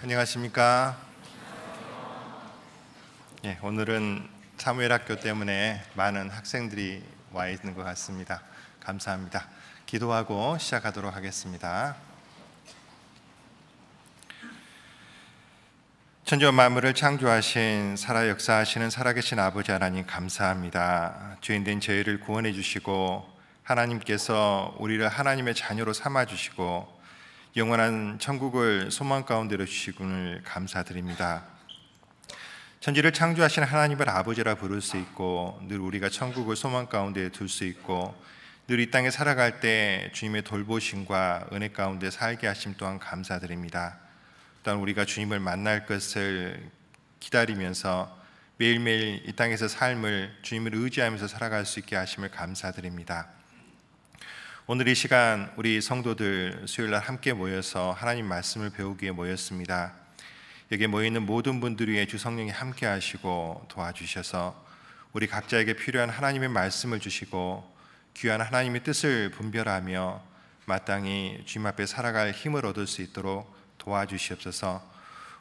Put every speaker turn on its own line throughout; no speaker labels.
안녕하십니까? 오늘은 사무엘학교 때문에 많은 학생들이 와 있는 것 같습니다. 감사합니다. 기도하고 시작하도록 하겠습니다. 천지와 만물을 창조하신 살아 역사하시는 살아계신 아버지 하나님 감사합니다. 죄인된 저희를 구원해 주시고 하나님께서 우리를 하나님의 자녀로 삼아 주시고 영원한 천국을 소망 가운데로 주시군을 감사드립니다. 천지를 창조하신 하나님을 아버지라 부를 수 있고 늘 우리가 천국을 소망 가운데 둘 수 있고 늘 이 땅에 살아갈 때 주님의 돌보심과 은혜 가운데 살게 하심 또한 감사드립니다. 또한 우리가 주님을 만날 것을 기다리면서 매일매일 이 땅에서 삶을 주님을 의지하면서 살아갈 수 있게 하심을 감사드립니다. 오늘 이 시간 우리 성도들 수요일날 함께 모여서 하나님 말씀을 배우기 위해 모였습니다. 여기에 모여있는 모든 분들 위해 주 성령이 함께 하시고 도와주셔서 우리 각자에게 필요한 하나님의 말씀을 주시고 귀한 하나님의 뜻을 분별하며 마땅히 주님 앞에 살아갈 힘을 얻을 수 있도록 도와주시옵소서.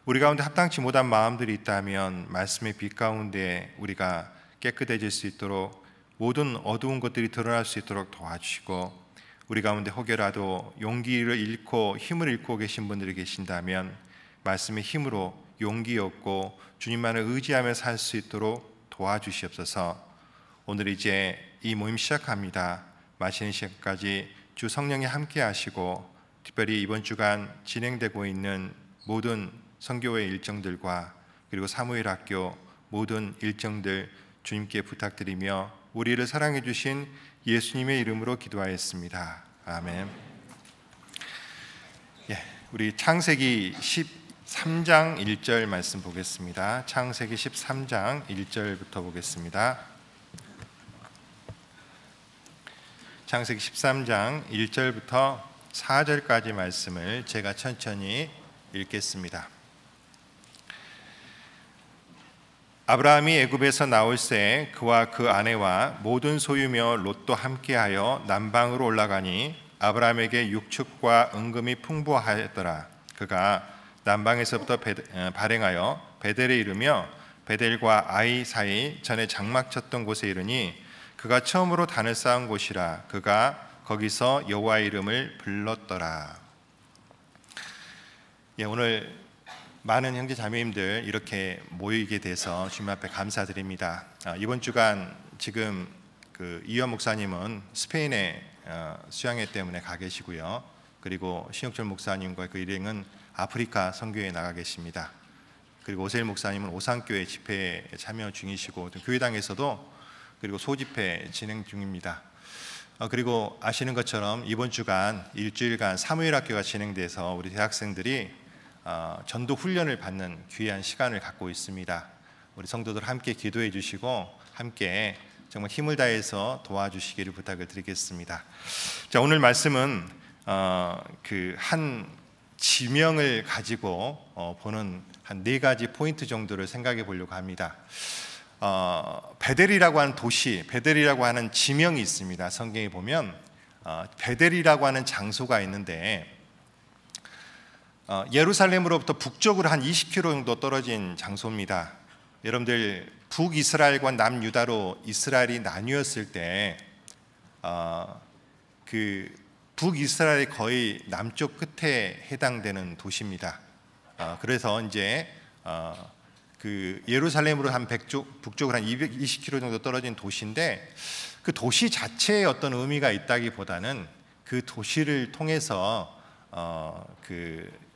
우리 가운데 합당치 못한 마음들이 있다면 말씀의 빛 가운데 우리가 깨끗해질 수 있도록 모든 어두운 것들이 드러날 수 있도록 도와주시고 우리 가운데 혹여라도 용기를 잃고 힘을 잃고 계신 분들이 계신다면 말씀의 힘으로 용기 얻고 주님만을 의지하며 살 수 있도록 도와주시옵소서. 오늘 이제 이 모임 시작합니다. 마치는 시간까지 주 성령이 함께 하시고 특별히 이번 주간 진행되고 있는 모든 선교회 일정들과 그리고 사무엘학교 모든 일정들 주님께 부탁드리며 우리를 사랑해 주신 예수님의 이름으로 기도하였습니다. 아멘. 우리 창세기 13장 1절 말씀 보겠습니다. 창세기 13장 1절부터 보겠습니다. 창세기 13장 1절부터 4절까지 말씀을 제가 천천히 읽겠습니다. 아브라함이 애굽에서 나올새 그와 그 아내와 모든 소유며 롯도 함께하여 남방으로 올라가니 아브라함에게 육축과 은금이 풍부하였더라. 그가 남방에서부터 발행하여 베델에 이르며 베델과 아이 사이 전에 장막 쳤던 곳에 이르니 그가 처음으로 단을 쌓은 곳이라. 그가 거기서 여호와의 이름을 불렀더라. 오늘 많은 형제 자매님들 이렇게 모이게 돼서 주님 앞에 감사드립니다. 이번 주간 지금 이현 목사님은 스페인에 수양회 때문에 가 계시고요. 그리고 신혁철 목사님과 그 일행은 아프리카 선교에 나가 계십니다. 그리고 오세일 목사님은 오산교회 집회에 참여 중이시고 교회당에서도 그리고 소집회 진행 중입니다. 그리고 아시는 것처럼 이번 주간 일주일간 사무엘학교가 진행돼서 우리 대학생들이 전도 훈련을 받는 귀한 시간을 갖고 있습니다. 우리 성도들 함께 기도해 주시고 함께 정말 힘을 다해서 도와주시기를 부탁을 드리겠습니다. 자, 오늘 말씀은 한 지명을 가지고 보는 한 4가지 포인트 정도를 생각해 보려고 합니다. 베델이라고 하는 도시, 베델이라고 하는 지명이 있습니다. 성경에 보면 베델이라고 하는 장소가 있는데 예루살렘으로부터 북쪽으로 한 20km 정도 떨어진 장소입니다. 여러분들 북이스라엘과 남유다로 이스라엘이 나뉘었을 때 북이스라엘의 거의 남쪽 끝에 해당되는 도시입니다. 그래서 이제 예루살렘으로 한 북쪽으로 한 220km 정도 떨어진 도시인데 그 도시 자체에 어떤 의미가 있다기보다는 그 도시를 통해서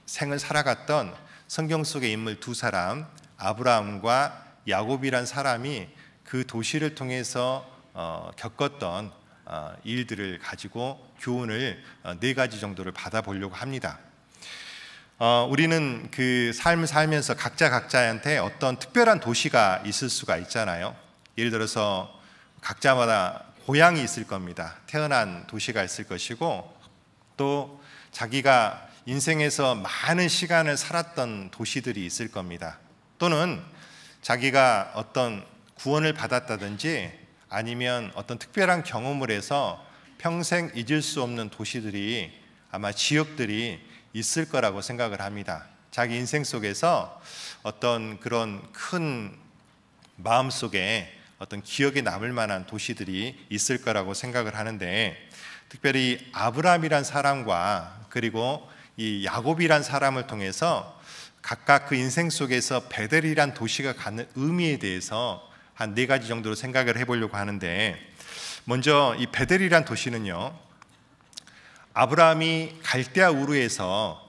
생을 살아갔던 성경 속의 인물 2사람 아브라함과 야곱이란 사람이 그 도시를 통해서 겪었던 일들을 가지고 교훈을 4가지 정도를 받아보려고 합니다. 우리는 그 삶을 살면서 각자한테 어떤 특별한 도시가 있을 수가 있잖아요. 예를 들어서 각자마다 고향이 있을 겁니다. 태어난 도시가 있을 것이고 또 자기가 인생에서 많은 시간을 살았던 도시들이 있을 겁니다. 또는 자기가 어떤 구원을 받았다든지 아니면 어떤 특별한 경험을 해서 평생 잊을 수 없는 도시들이 아마 지역들이 있을 거라고 생각을 합니다. 자기 인생 속에서 어떤 그런 큰 마음 속에 어떤 기억에 남을 만한 도시들이 있을 거라고 생각을 하는데, 특별히 아브라함이란 사람과 그리고 이 야곱이란 사람을 통해서 각각 그 인생 속에서 베델이란 도시가 갖는 의미에 대해서 한 4가지 정도로 생각을 해보려고 하는데, 먼저 이 베델이란 도시는요, 아브라함이 갈대아 우르에서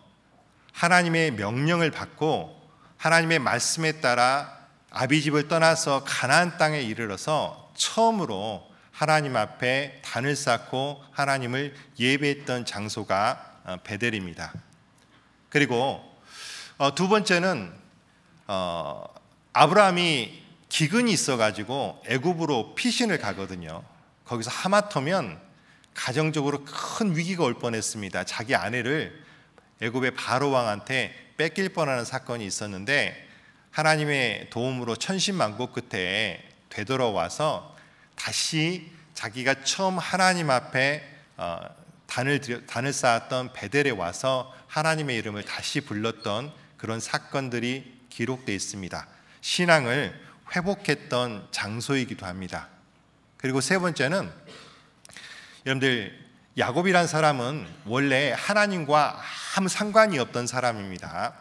하나님의 명령을 받고 하나님의 말씀에 따라 아비집을 떠나서 가나안 땅에 이르러서 처음으로 하나님 앞에 단을 쌓고 하나님을 예배했던 장소가 베델입니다. 그리고 두 번째는 아브라함이 기근이 있어가지고 애굽으로 피신을 가거든요. 거기서 하마터면 가정적으로 큰 위기가 올 뻔했습니다. 자기 아내를 애굽의 바로 왕한테 뺏길 뻔하는 사건이 있었는데, 하나님의 도움으로 천신만고 끝에 되돌아와서 다시 자기가 처음 하나님 앞에 단을 쌓았던 베델에 와서 하나님의 이름을 다시 불렀던 그런 사건들이 기록되어 있습니다. 신앙을 회복했던 장소이기도 합니다. 그리고 세 번째는, 여러분들, 야곱이란 사람은 원래 하나님과 아무 상관이 없던 사람입니다.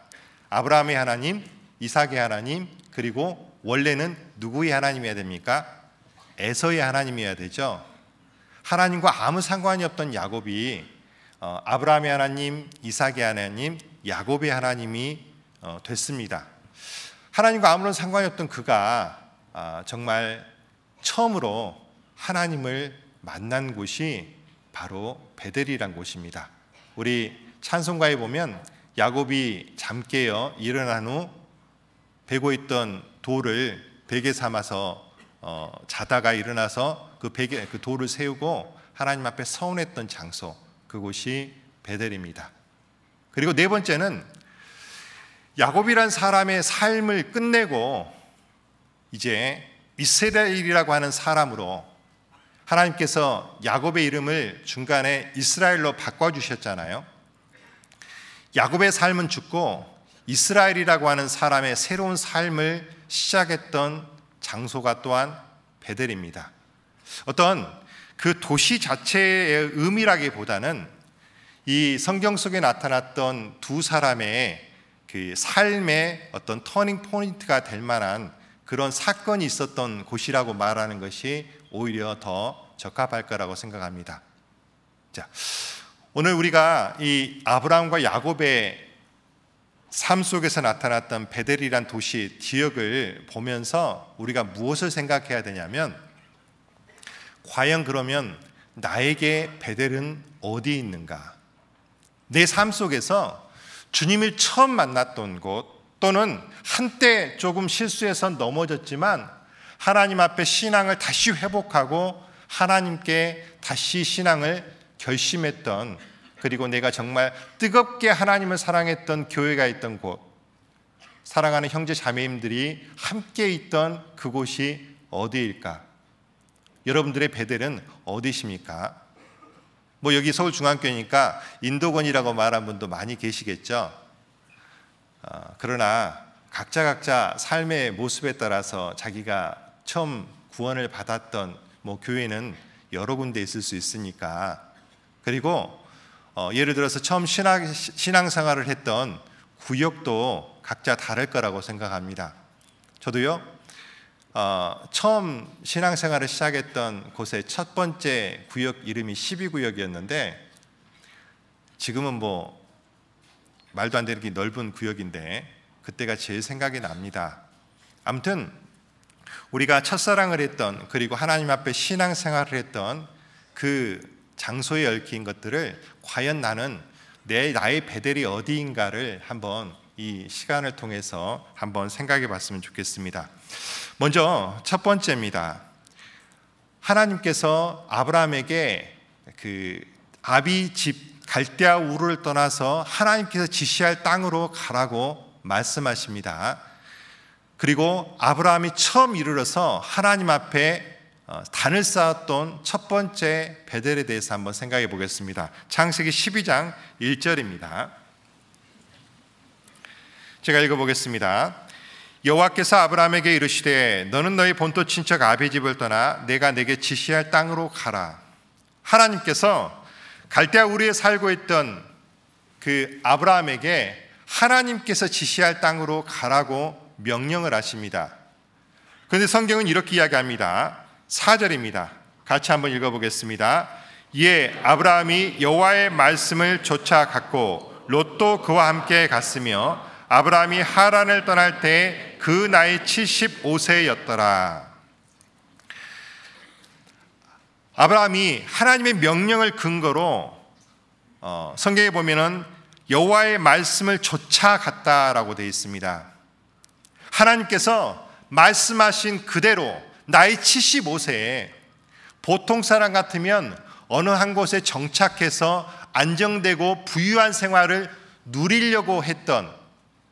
아브라함의 하나님, 이삭의 하나님, 그리고 원래는 누구의 하나님이어야 됩니까? 에서의 하나님이어야 되죠. 하나님과 아무 상관이 없던 야곱이 아브라함의 하나님, 이삭의 하나님, 야곱의 하나님이 됐습니다. 하나님과 아무런 상관이 없던 그가 정말 처음으로 하나님을 만난 곳이 바로 베델이란 곳입니다. 우리 찬송가에 보면 야곱이 잠 깨어 일어난 후 베고 있던 돌을 베개 삼아서 자다가 일어나서 그 돌을 세우고 하나님 앞에 서원했던 장소, 그곳이 베델입니다. 그리고 네 번째는, 야곱이란 사람의 삶을 끝내고 이제 이스라엘이라고 하는 사람으로 하나님께서 야곱의 이름을 중간에 이스라엘로 바꿔주셨잖아요. 야곱의 삶은 죽고 이스라엘이라고 하는 사람의 새로운 삶을 시작했던 장소가 또한 베델입니다. 어떤 그 도시 자체의 의미라기보다는 이 성경 속에 나타났던 두 사람의 그 삶의 어떤 터닝 포인트가 될 만한 그런 사건이 있었던 곳이라고 말하는 것이 오히려 더 적합할 거라고 생각합니다. 자, 오늘 우리가 이 아브라함과 야곱의 삶 속에서 나타났던 베델이란 도시 지역을 보면서 우리가 무엇을 생각해야 되냐면, 과연 그러면 나에게 베델은 어디에 있는가? 내 삶 속에서 주님을 처음 만났던 곳, 또는 한때 조금 실수해서 넘어졌지만 하나님 앞에 신앙을 다시 회복하고 하나님께 다시 신앙을 결심했던, 그리고 내가 정말 뜨겁게 하나님을 사랑했던 교회가 있던 곳, 사랑하는 형제 자매님들이 함께 있던 그곳이 어디일까? 여러분들의 베델은 어디십니까? 뭐 여기 서울중앙교회니까 인도권이라고 말한 분도 많이 계시겠죠. 그러나 각자 삶의 모습에 따라서 자기가 처음 구원을 받았던 교회는 여러 군데 있을 수 있으니까, 그리고 예를 들어서 처음 신앙생활을 했던 구역도 각자 다를 거라고 생각합니다. 저도요, 처음 신앙생활을 시작했던 곳의 첫 번째 구역 이름이 12구역이었는데 지금은 말도 안 되는 넓은 구역인데 그때가 제일 생각이 납니다. 아무튼 우리가 첫사랑을 했던, 그리고 하나님 앞에 신앙생활을 했던 그 장소에 얽힌 것들을 과연 나는 나의 베델이 어디인가를 한번 이 시간을 통해서 한번 생각해 봤으면 좋겠습니다. 먼저 첫 번째입니다. 하나님께서 아브라함에게 그 아비 집 갈대아 우르를 떠나서 하나님께서 지시할 땅으로 가라고 말씀하십니다. 그리고 아브라함이 처음 이르러서 하나님 앞에 단을 쌓았던 첫 번째 베델에 대해서 한번 생각해 보겠습니다. 창세기 12장 1절입니다. 제가 읽어보겠습니다. 여호와께서 아브라함에게 이르시되 너는 너희 본토 친척 아비 집을 떠나 내가 내게 지시할 땅으로 가라. 하나님께서 갈대아 우르에 살고 있던 그 아브라함에게 하나님께서 지시할 땅으로 가라고 명령을 하십니다. 그런데 성경은 이렇게 이야기합니다. 4절입니다. 같이 한번 읽어보겠습니다. 이에 아브라함이 여호와의 말씀을 쫓아갔고 롯도 그와 함께 갔으며 아브라함이 하란을 떠날 때 그 나이 75세였더라. 아브라함이 하나님의 명령을 근거로 성경에 보면은 여호와의 말씀을 쫓아갔다라고 되어 있습니다. 하나님께서 말씀하신 그대로 나이 75세에 보통 사람 같으면 어느 한 곳에 정착해서 안정되고 부유한 생활을 누리려고 했던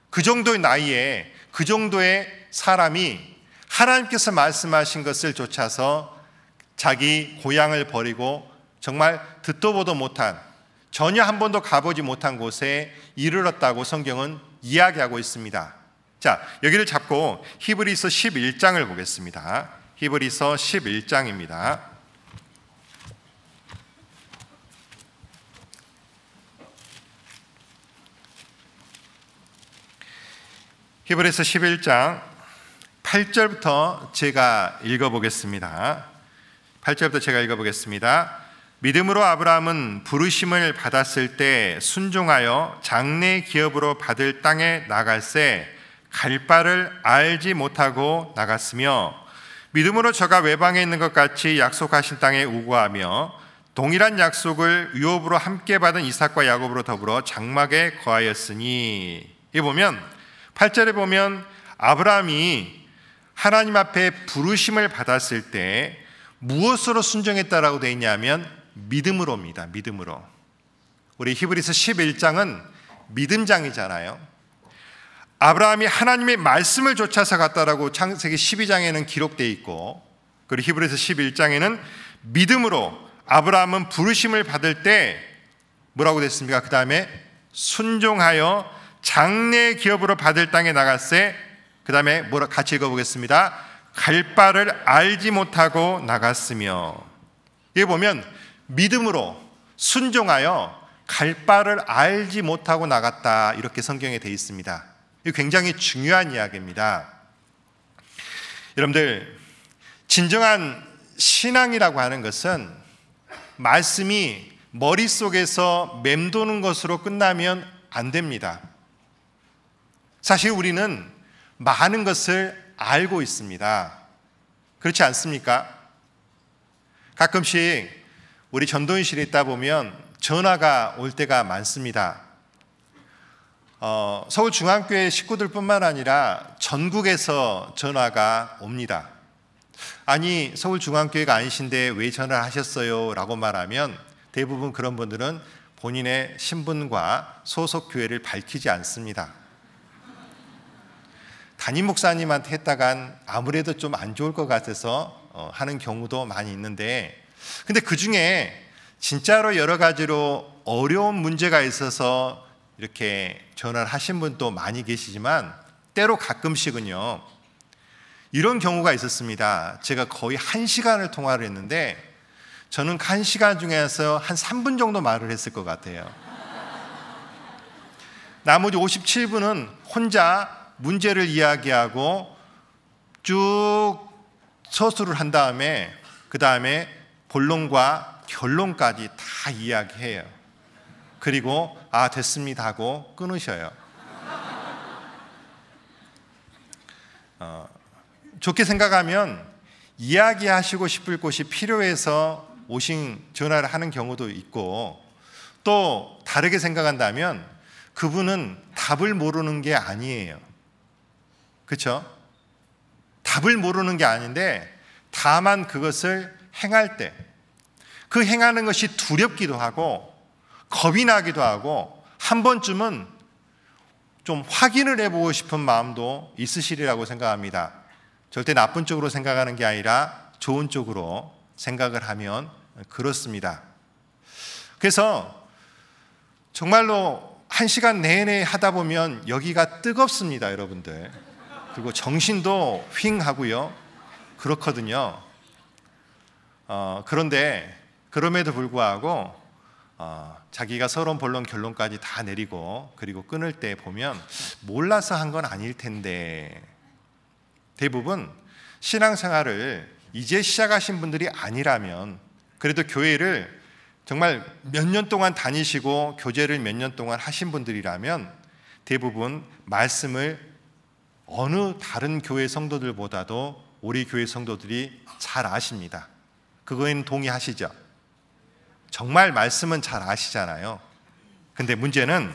그 정도의 나이에 그 정도의 사람이 하나님께서 말씀하신 것을 쫓아서 자기 고향을 버리고 정말 듣도 보도 못한, 전혀 한 번도 가보지 못한 곳에 이르렀다고 성경은 이야기하고 있습니다. 자, 여기를 잡고 히브리서 11장을 보겠습니다. 히브리서 11장입니다. 히브리서 11장 8절부터 제가 읽어보겠습니다. 8절부터 제가 읽어보겠습니다. 믿음으로 아브라함은 부르심을 받았을 때 순종하여 장래 기업으로 받을 땅에 나갈새 갈 바를 알지 못하고 나갔으며 믿음으로 저가 외방에 있는 것 같이 약속하신 땅에 우거하며 동일한 약속을 유업으로 함께 받은 이삭과 야곱으로 더불어 장막에 거하였으니. 이 보면 8절에 보면 아브라함이 하나님 앞에 부르심을 받았을 때 무엇으로 순종했다라고 되어 있냐면 믿음으로입니다. 믿음으로. 우리 히브리서 11장은 믿음장이잖아요. 아브라함이 하나님의 말씀을 쫓아서 갔다라고 창세기 12장에는 기록되어 있고, 그리고 히브리서 11장에는 믿음으로 아브라함은 부르심을 받을 때 뭐라고 됐습니까? 그 다음에 순종하여 장래 기업으로 받을 땅에 나갔세. 그 다음에 뭐라 같이 읽어보겠습니다. 갈 바를 알지 못하고 나갔으며. 여기 보면 믿음으로 순종하여 갈 바를 알지 못하고 나갔다, 이렇게 성경에 되어 있습니다. 이거 굉장히 중요한 이야기입니다. 여러분들, 진정한 신앙이라고 하는 것은 말씀이 머릿속에서 맴도는 것으로 끝나면 안 됩니다. 사실 우리는 많은 것을 알고 있습니다. 그렇지 않습니까? 가끔씩 우리 전도인실에 있다 보면 전화가 올 때가 많습니다. 서울중앙교회 식구들뿐만 아니라 전국에서 전화가 옵니다. 아니, 서울중앙교회가 아니신데 왜 전화를 하셨어요? 라고 말하면 대부분 그런 분들은 본인의 신분과 소속 교회를 밝히지 않습니다. 담임 목사님한테 했다간 아무래도 좀 안 좋을 것 같아서 하는 경우도 많이 있는데, 근데 그 중에 진짜로 여러 가지로 어려운 문제가 있어서 이렇게 전화를 하신 분도 많이 계시지만 때로 가끔씩은요 이런 경우가 있었습니다. 제가 거의 1시간을 통화를 했는데 저는 그 1시간 중에서 한 3분 정도 말을 했을 것 같아요. 나머지 57분은 혼자 문제를 이야기하고 쭉 서술을 한 다음에 그 다음에 본론과 결론까지 다 이야기해요. 그리고 됐습니다 하고 끊으셔요. 좋게 생각하면 이야기하시고 싶을 곳이 필요해서 전화를 하는 경우도 있고, 또 다르게 생각한다면 그분은 답을 모르는 게 아니에요. 그렇죠? 답을 모르는 게 아닌데 다만 그것을 행할 때 그 행하는 것이 두렵기도 하고 겁이 나기도 하고 한 번쯤은 좀 확인을 해보고 싶은 마음도 있으시리라고 생각합니다. 절대 나쁜 쪽으로 생각하는 게 아니라 좋은 쪽으로 생각을 하면 그렇습니다. 그래서 정말로 한 시간 내내 하다 보면 여기가 뜨겁습니다, 여러분들. 그리고 정신도 휑 하고요. 그렇거든요. 그런데 그럼에도 불구하고 자기가 서론, 본론, 결론까지 다 내리고 그리고 끊을 때 보면 몰라서 한 건 아닐 텐데, 대부분 신앙생활을 이제 시작하신 분들이 아니라면, 그래도 교회를 정말 몇 년 동안 다니시고 교제를 몇 년 동안 하신 분들이라면 대부분 말씀을 어느 다른 교회 성도들보다도 우리 교회 성도들이 잘 아십니다. 그거에는 동의하시죠? 정말 말씀은 잘 아시잖아요. 근데 문제는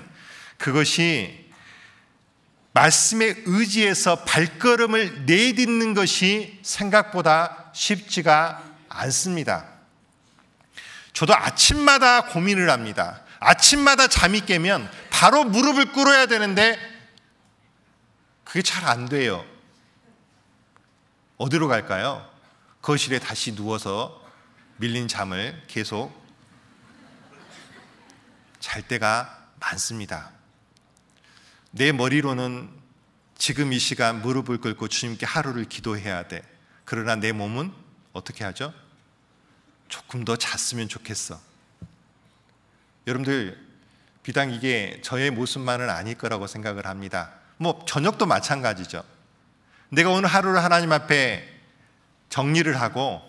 그것이 말씀에 의지해서 발걸음을 내딛는 것이 생각보다 쉽지가 않습니다. 저도 아침마다 고민을 합니다. 아침마다 잠이 깨면 바로 무릎을 꿇어야 되는데 그게 잘 안 돼요. 어디로 갈까요? 거실에 다시 누워서 밀린 잠을 계속 잘 때가 많습니다. 내 머리로는 지금 이 시간 무릎을 꿇고 주님께 하루를 기도해야 돼. 그러나 내 몸은 어떻게 하죠? 조금 더 잤으면 좋겠어. 여러분들, 비단 이게 저의 모습만은 아닐 거라고 생각을 합니다. 저녁도 마찬가지죠. 내가 오늘 하루를 하나님 앞에 정리를 하고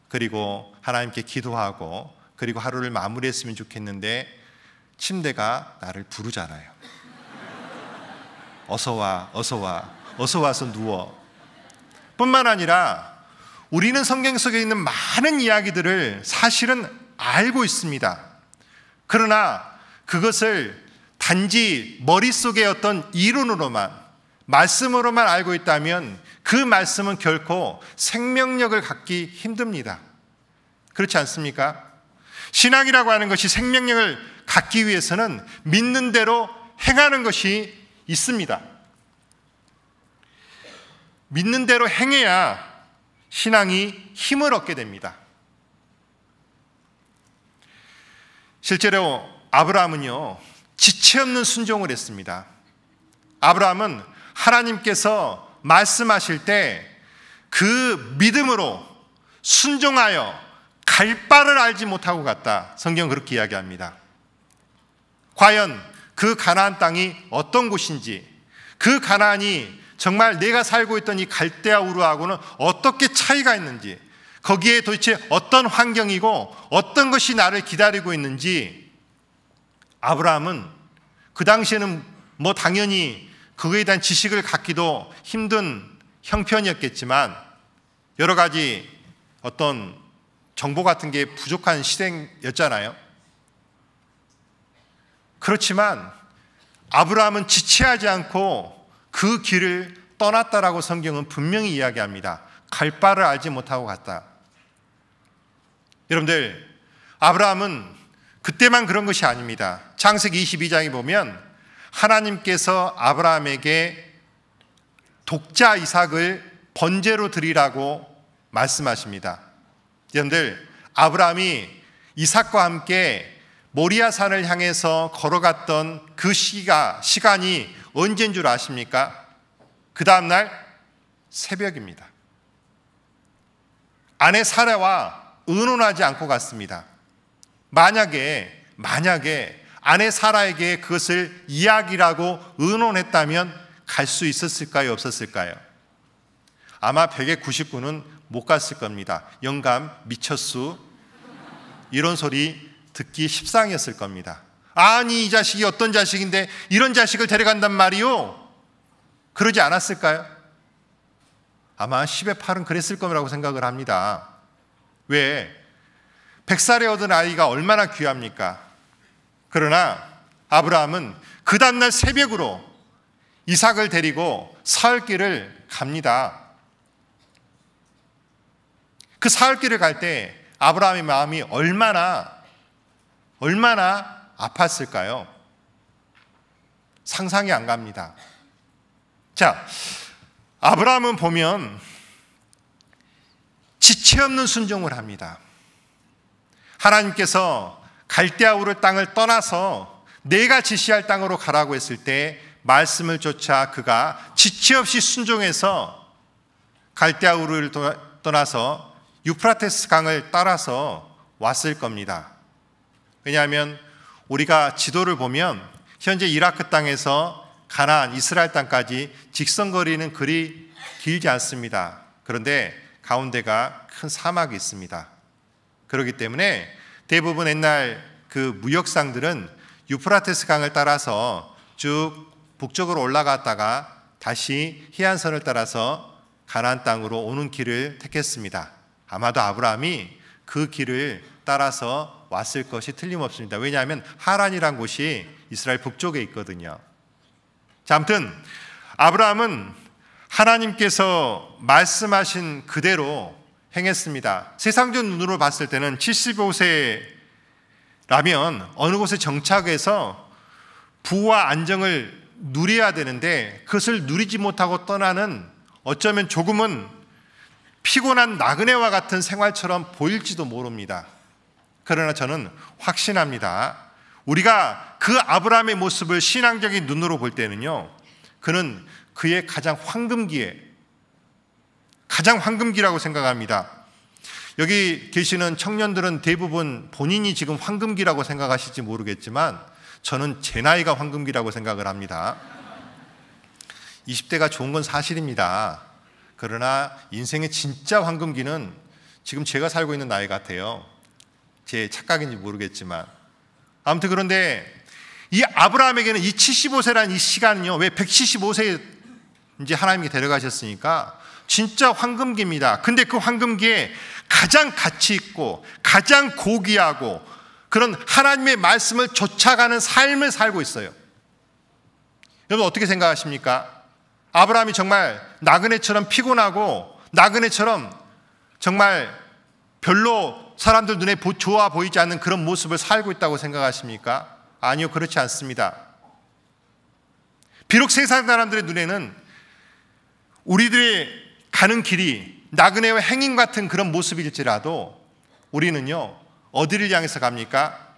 그리고 하나님께 기도하고 그리고 하루를 마무리했으면 좋겠는데 침대가 나를 부르잖아요. 어서 와, 어서 와, 어서 와서 누워. 뿐만 아니라 우리는 성경 속에 있는 많은 이야기들을 사실은 알고 있습니다. 그러나 그것을 단지 머릿속의 어떤 이론으로만, 말씀으로만 알고 있다면 그 말씀은 결코 생명력을 갖기 힘듭니다. 그렇지 않습니까? 신앙이라고 하는 것이 생명력을 갖기 위해서는 믿는 대로 행하는 것이 있습니다. 믿는 대로 행해야 신앙이 힘을 얻게 됩니다. 실제로 아브라함은요, 지체 없는 순종을 했습니다. 아브라함은 하나님께서 말씀하실 때 그 믿음으로 순종하여 갈 바를 알지 못하고 갔다. 성경은 그렇게 이야기합니다. 과연 그 가나안 땅이 어떤 곳인지, 그 가나안이 정말 내가 살고 있던 이 갈대아 우르하고는 어떻게 차이가 있는지, 거기에 도대체 어떤 환경이고 어떤 것이 나를 기다리고 있는지, 아브라함은 그 당시에는 당연히 그거에 대한 지식을 갖기도 힘든 형편이었겠지만 여러 가지 어떤 정보 같은 게 부족한 시대였잖아요. 그렇지만 아브라함은 지체하지 않고 그 길을 떠났다라고 성경은 분명히 이야기합니다. 갈 바를 알지 못하고 갔다. 여러분들, 아브라함은 그때만 그런 것이 아닙니다. 창세기 22장에 보면 하나님께서 아브라함에게 독자 이삭을 번제로 드리라고 말씀하십니다. 여러분들, 아브라함이 이삭과 함께 모리아산을 향해서 걸어갔던 그 시간이 언제인 줄 아십니까? 그 다음날 새벽입니다. 아내 사라와 의논하지 않고 갔습니다. 만약에 아내 사라에게 그것을 이야기라고 의논했다면 갈 수 있었을까요? 없었을까요? 아마 100의 99는 못 갔을 겁니다. 영감 미쳤수, 이런 소리 듣기 십상이었을 겁니다. 아니, 이 자식이 어떤 자식인데 이런 자식을 데려간단 말이요? 그러지 않았을까요? 아마 10의 8은 그랬을 거라고 생각을 합니다. 왜? 100살에 얻은 아이가 얼마나 귀합니까? 그러나 아브라함은 그 다음날 새벽으로 이삭을 데리고 사흘길을 갑니다. 그 사흘길을 갈 때 아브라함의 마음이 얼마나 아팠을까요? 상상이 안 갑니다. 자, 아브라함은 보면 지체 없는 순종을 합니다. 하나님께서 갈대아 우르 땅을 떠나서 내가 지시할 땅으로 가라고 했을 때 말씀을 쫓아 그가 지체 없이 순종해서 갈대아우르를 떠나서 유프라테스 강을 따라서 왔을 겁니다. 왜냐하면 우리가 지도를 보면 현재 이라크 땅에서 가나안, 이스라엘 땅까지 직선거리는 그리 길지 않습니다. 그런데 가운데가 큰 사막이 있습니다. 그렇기 때문에 대부분 옛날 그 무역상들은 유프라테스 강을 따라서 쭉 북쪽으로 올라갔다가 다시 해안선을 따라서 가나안 땅으로 오는 길을 택했습니다. 아마도 아브라함이 그 길을 따라서 왔을 것이 틀림없습니다. 왜냐하면 하란이란 곳이 이스라엘 북쪽에 있거든요. 자, 아무튼 아브라함은 하나님께서 말씀하신 그대로 행했습니다. 세상적 눈으로 봤을 때는 75세라면 어느 곳에 정착해서 부와 안정을 누려야 되는데 그것을 누리지 못하고 떠나는 어쩌면 조금은 피곤한 나그네와 같은 생활처럼 보일지도 모릅니다. 그러나 저는 확신합니다. 우리가 그 아브라함의 모습을 신앙적인 눈으로 볼 때는요, 그는 그의 가장 황금기라고 생각합니다. 여기 계시는 청년들은 대부분 본인이 지금 황금기라고 생각하실지 모르겠지만 저는 제 나이가 황금기라고 생각을 합니다. 20대가 좋은 건 사실입니다. 그러나 인생의 진짜 황금기는 지금 제가 살고 있는 나이 같아요. 제 착각인지 모르겠지만. 아무튼 그런데 이 아브라함에게는 이 75세라는 이 시간은요, 왜 175세에 이제 하나님께 데려가셨으니까 진짜 황금기입니다. 근데 그 황금기에 가장 가치 있고 가장 고귀하고 그런 하나님의 말씀을 쫓아가는 삶을 살고 있어요. 여러분 어떻게 생각하십니까? 아브라함이 정말 나그네처럼 피곤하고 나그네처럼 정말 별로 사람들 눈에 좋아 보이지 않는 그런 모습을 살고 있다고 생각하십니까? 아니요, 그렇지 않습니다. 비록 세상 사람들의 눈에는 우리들의 가는 길이 나그네와 행인 같은 그런 모습일지라도 우리는요, 어디를 향해서 갑니까?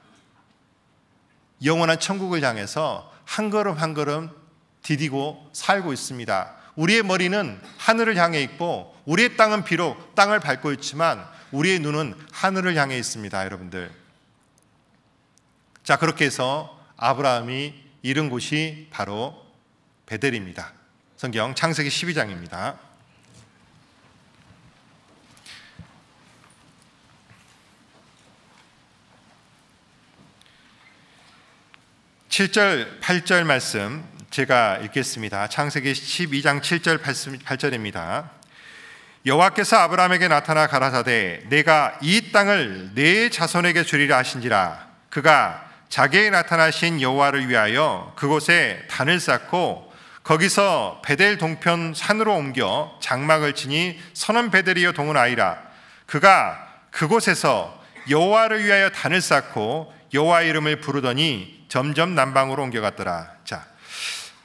영원한 천국을 향해서 한 걸음 한 걸음 디디고 살고 있습니다. 우리의 머리는 하늘을 향해 있고 우리의 땅은 비록 땅을 밟고 있지만 우리의 눈은 하늘을 향해 있습니다, 여러분들. 자, 그렇게 해서 아브라함이 이른 곳이 바로 베델입니다. 성경 창세기 12장입니다. 7절, 8절 말씀 제가 읽겠습니다. 창세기 12장 7절, 8절입니다. 여호와께서 아브라함에게 나타나 가라사대 내가 이 땅을 네 자손에게 주리라 하신지라. 그가 자기에게 나타나신 여호와를 위하여 그곳에 단을 쌓고 거기서 베델 동편 산으로 옮겨 장막을 치니 선은 베델이요 동은 아이라. 그가 그곳에서 여호와를 위하여 단을 쌓고 여호와 이름을 부르더니 점점 남방으로 옮겨갔더라. 자,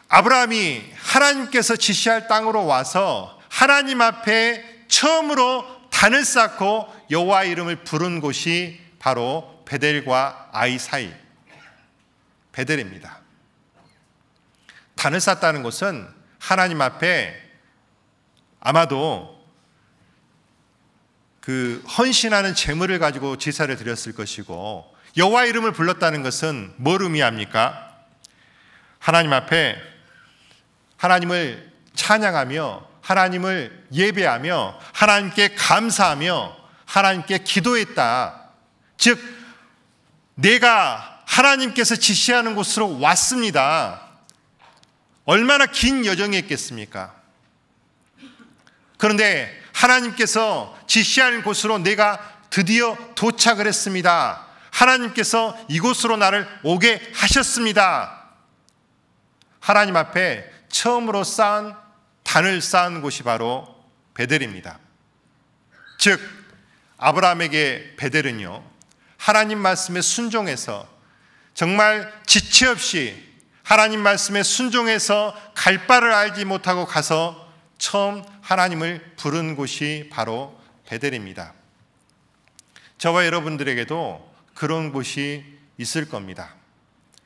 아브라함이 하나님께서 지시할 땅으로 와서 하나님 앞에 처음으로 단을 쌓고 여호와 이름을 부른 곳이 바로 베델과 아이 사이 베델입니다. 단을 쌓다는 것은 하나님 앞에 아마도 그 헌신하는 제물을 가지고 제사를 드렸을 것이고, 여호와 이름을 불렀다는 것은 뭘 의미합니까? 하나님 앞에 하나님을 찬양하며 하나님을 예배하며 하나님께 감사하며 하나님께 기도했다. 즉 내가 하나님께서 지시하는 곳으로 왔습니다. 얼마나 긴 여정이었겠습니까? 그런데 하나님께서 지시하는 곳으로 내가 드디어 도착을 했습니다. 하나님께서 이곳으로 나를 오게 하셨습니다. 하나님 앞에 처음으로 단을 쌓은 곳이 바로 베델입니다. 즉 아브라함에게 베델은요, 하나님 말씀에 순종해서 정말 지체 없이 하나님 말씀에 순종해서 갈 바를 알지 못하고 가서 처음 하나님을 부른 곳이 바로 베델입니다. 저와 여러분들에게도 그런 곳이 있을 겁니다.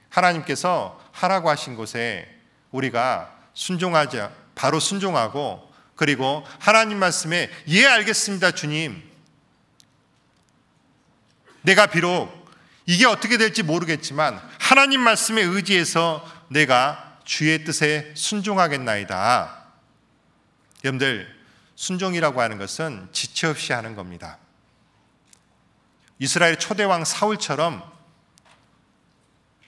하나님께서 하라고 하신 곳에 우리가 바로 순종하고, 그리고 하나님 말씀에 예 알겠습니다 주님, 내가 비록 이게 어떻게 될지 모르겠지만 하나님 말씀에 의지해서 내가 주의 뜻에 순종하겠나이다. 여러분들, 순종이라고 하는 것은 지체 없이 하는 겁니다. 이스라엘 초대왕 사울처럼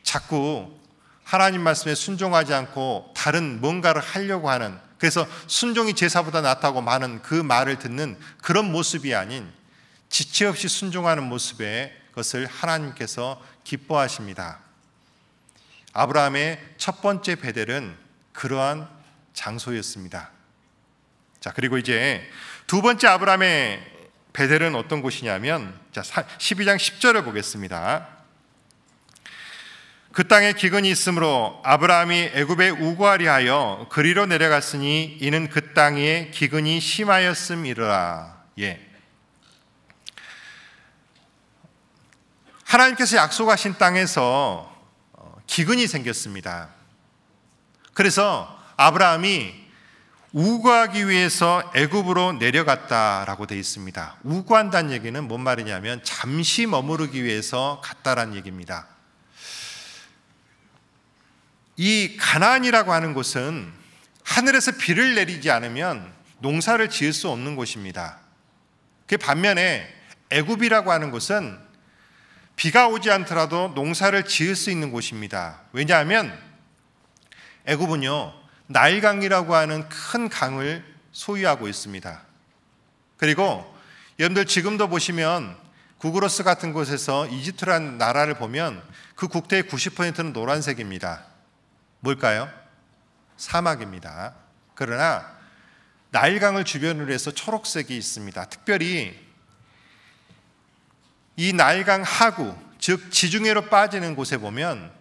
자꾸 하나님 말씀에 순종하지 않고 다른 뭔가를 하려고 하는, 그래서 순종이 제사보다 낫다고 많은 그 말을 듣는 그런 모습이 아닌 지체 없이 순종하는 모습에 그것을 하나님께서 기뻐하십니다. 아브라함의 첫 번째 베델은 그러한 장소였습니다. 자, 그리고 이제 두 번째 아브라함의 베델은 어떤 곳이냐면, 자, 12장 10절을 보겠습니다. 그 땅에 기근이 있으므로 아브라함이 애굽에 우거하려 하여 그리로 내려갔으니 이는 그 땅에 기근이 심하였음이라. 예. 하나님께서 약속하신 땅에서 기근이 생겼습니다. 그래서 아브라함이 우거하기 위해서 애굽으로 내려갔다라고 되어 있습니다. 우거한다는 얘기는 뭔 말이냐면 잠시 머무르기 위해서 갔다라는 얘기입니다. 이 가나안이라고 하는 곳은 하늘에서 비를 내리지 않으면 농사를 지을 수 없는 곳입니다. 그 반면에 애굽이라고 하는 곳은 비가 오지 않더라도 농사를 지을 수 있는 곳입니다. 왜냐하면 애굽은요, 나일강이라고 하는 큰 강을 소유하고 있습니다. 그리고 여러분들 지금도 보시면 구그로스 같은 곳에서 이집트라는 나라를 보면 그 국토의 90%는 노란색입니다. 뭘까요? 사막입니다. 그러나 나일강을 주변으로 해서 초록색이 있습니다. 특별히 이 나일강 하구, 즉 지중해로 빠지는 곳에 보면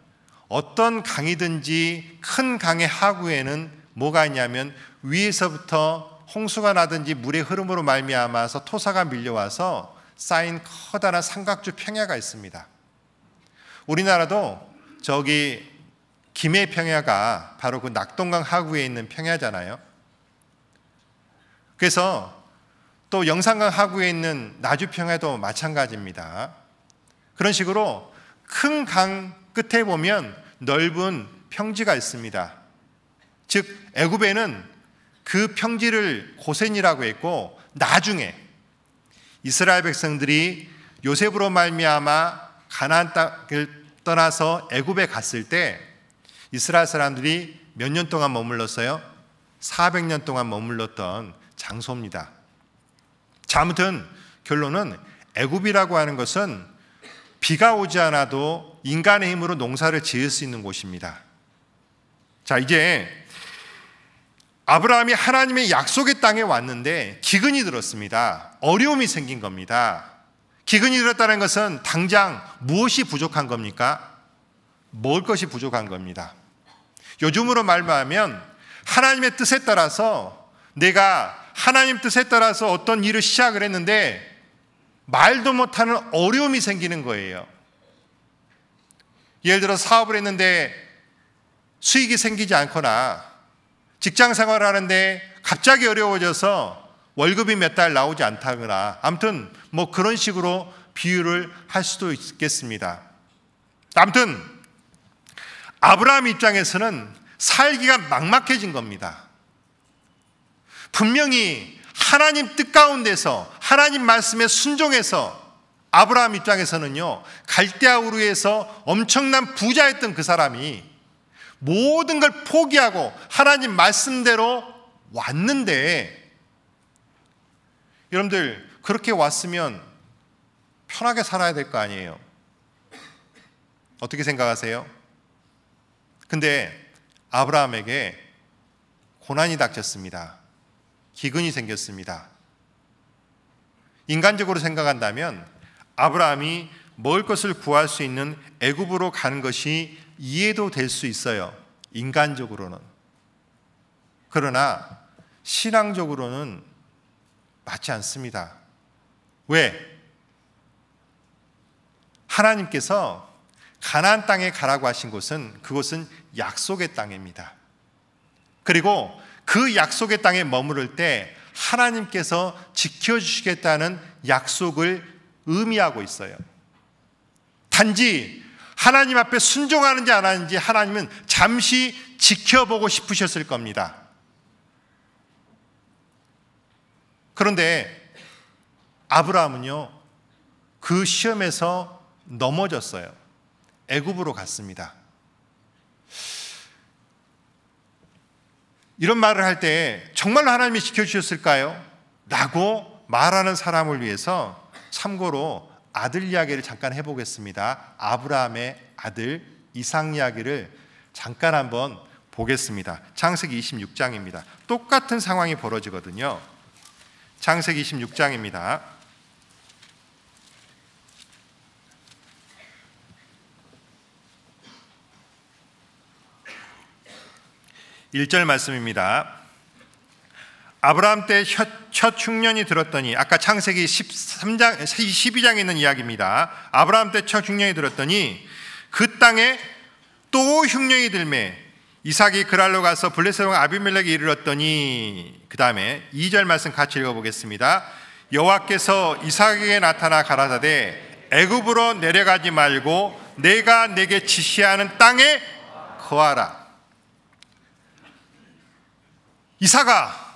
어떤 강이든지 큰 강의 하구에는 뭐가 있냐면 위에서부터 홍수가 나든지 물의 흐름으로 말미암아서 토사가 밀려와서 쌓인 커다란 삼각주 평야가 있습니다. 우리나라도 저기 김해 평야가 바로 그 낙동강 하구에 있는 평야잖아요. 그래서 또 영산강 하구에 있는 나주 평야도 마찬가지입니다. 그런 식으로 큰 강 끝에 보면 넓은 평지가 있습니다. 즉 애굽에는 그 평지를 고센이라고 했고, 나중에 이스라엘 백성들이 요셉으로 말미암아 가나안 땅을 떠나서 애굽에 갔을 때 이스라엘 사람들이 몇 년 동안 머물렀어요? 400년 동안 머물렀던 장소입니다. 자, 아무튼 결론은 애굽이라고 하는 것은 비가 오지 않아도 인간의 힘으로 농사를 지을 수 있는 곳입니다. 자, 이제 아브라함이 하나님의 약속의 땅에 왔는데 기근이 들었습니다. 어려움이 생긴 겁니다. 기근이 들었다는 것은 당장 무엇이 부족한 겁니까? 먹을 것이 부족한 겁니다. 요즘으로 말하면 하나님의 뜻에 따라서, 내가 하나님 뜻에 따라서 어떤 일을 시작을 했는데 말도 못하는 어려움이 생기는 거예요. 예를 들어 사업을 했는데 수익이 생기지 않거나, 직장 생활을 하는데 갑자기 어려워져서 월급이 몇 달 나오지 않다거나, 아무튼 뭐 그런 식으로 비유를 할 수도 있겠습니다. 아무튼 아브라함 입장에서는 살기가 막막해진 겁니다. 분명히 하나님 뜻 가운데서 하나님 말씀에 순종해서 아브라함 입장에서는요, 갈대아 우르에서 엄청난 부자였던 그 사람이 모든 걸 포기하고 하나님 말씀대로 왔는데, 여러분들 그렇게 왔으면 편하게 살아야 될 거 아니에요? 어떻게 생각하세요? 근데 아브라함에게 고난이 닥쳤습니다. 기근이 생겼습니다. 인간적으로 생각한다면 아브라함이 먹을 것을 구할 수 있는 애굽으로 가는 것이 이해도 될 수 있어요. 인간적으로는. 그러나 신앙적으로는 맞지 않습니다. 왜? 하나님께서 가나안 땅에 가라고 하신 곳은 그곳은 약속의 땅입니다. 그리고 그 약속의 땅에 머무를 때 하나님께서 지켜주시겠다는 약속을 의미하고 있어요. 단지 하나님 앞에 순종하는지 안 하는지 하나님은 잠시 지켜보고 싶으셨을 겁니다. 그런데 아브라함은요, 그 시험에서 넘어졌어요. 애굽으로 갔습니다. 이런 말을 할 때 정말로 하나님이 지켜주셨을까요? 라고 말하는 사람을 위해서 참고로 아들 이야기를 잠깐 해보겠습니다. 아브라함의 아들 이삭 이야기를 잠깐 한번 보겠습니다. 창세기 26장입니다. 똑같은 상황이 벌어지거든요. 창세기 26장입니다. 1절 말씀입니다. 아브라함 때 첫 흉년이 들었더니, 아까 창세기 12장에 있는 이야기입니다. 아브라함 때 첫 흉년이 들었더니 그 땅에 또 흉년이 들매 이삭이 그랄로 가서 블레셋 왕 아비멜렉에 이르렀더니, 그 다음에 2절 말씀 같이 읽어보겠습니다. 여호와께서 이삭에게 나타나 가라사대 애굽으로 내려가지 말고 내가 내게 지시하는 땅에 거하라. 이삭아,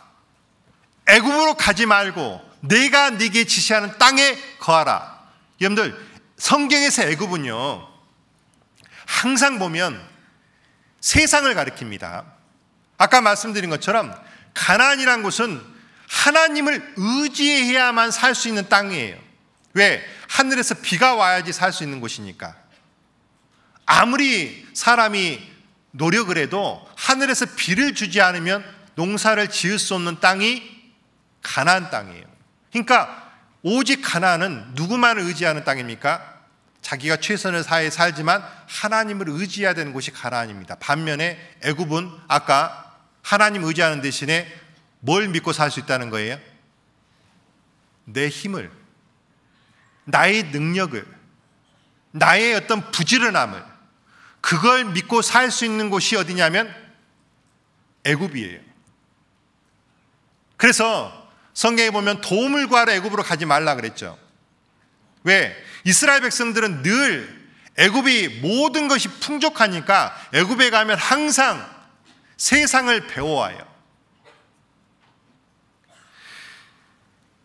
애굽으로 가지 말고 내가 네게 지시하는 땅에 거하라. 여러분들, 성경에서 애굽은요 항상 보면 세상을 가리킵니다. 아까 말씀드린 것처럼 가나안이란 곳은 하나님을 의지해야만 살 수 있는 땅이에요. 왜? 하늘에서 비가 와야지 살 수 있는 곳이니까. 아무리 사람이 노력을 해도 하늘에서 비를 주지 않으면 농사를 지을 수 없는 땅이 가나안 땅이에요. 그러니까 오직 가나안은 누구만을 의지하는 땅입니까? 자기가 최선을 다해 살지만 하나님을 의지해야 되는 곳이 가나안입니다. 반면에 애굽은 아까 하나님 의지하는 대신에 뭘 믿고 살 수 있다는 거예요? 내 힘을, 나의 능력을, 나의 어떤 부지런함을, 그걸 믿고 살 수 있는 곳이 어디냐면 애굽이에요. 그래서 성경에 보면 도움을 구하러 애굽으로 가지 말라 그랬죠. 왜? 이스라엘 백성들은 늘 애굽이 모든 것이 풍족하니까 애굽에 가면 항상 세상을 배워와요.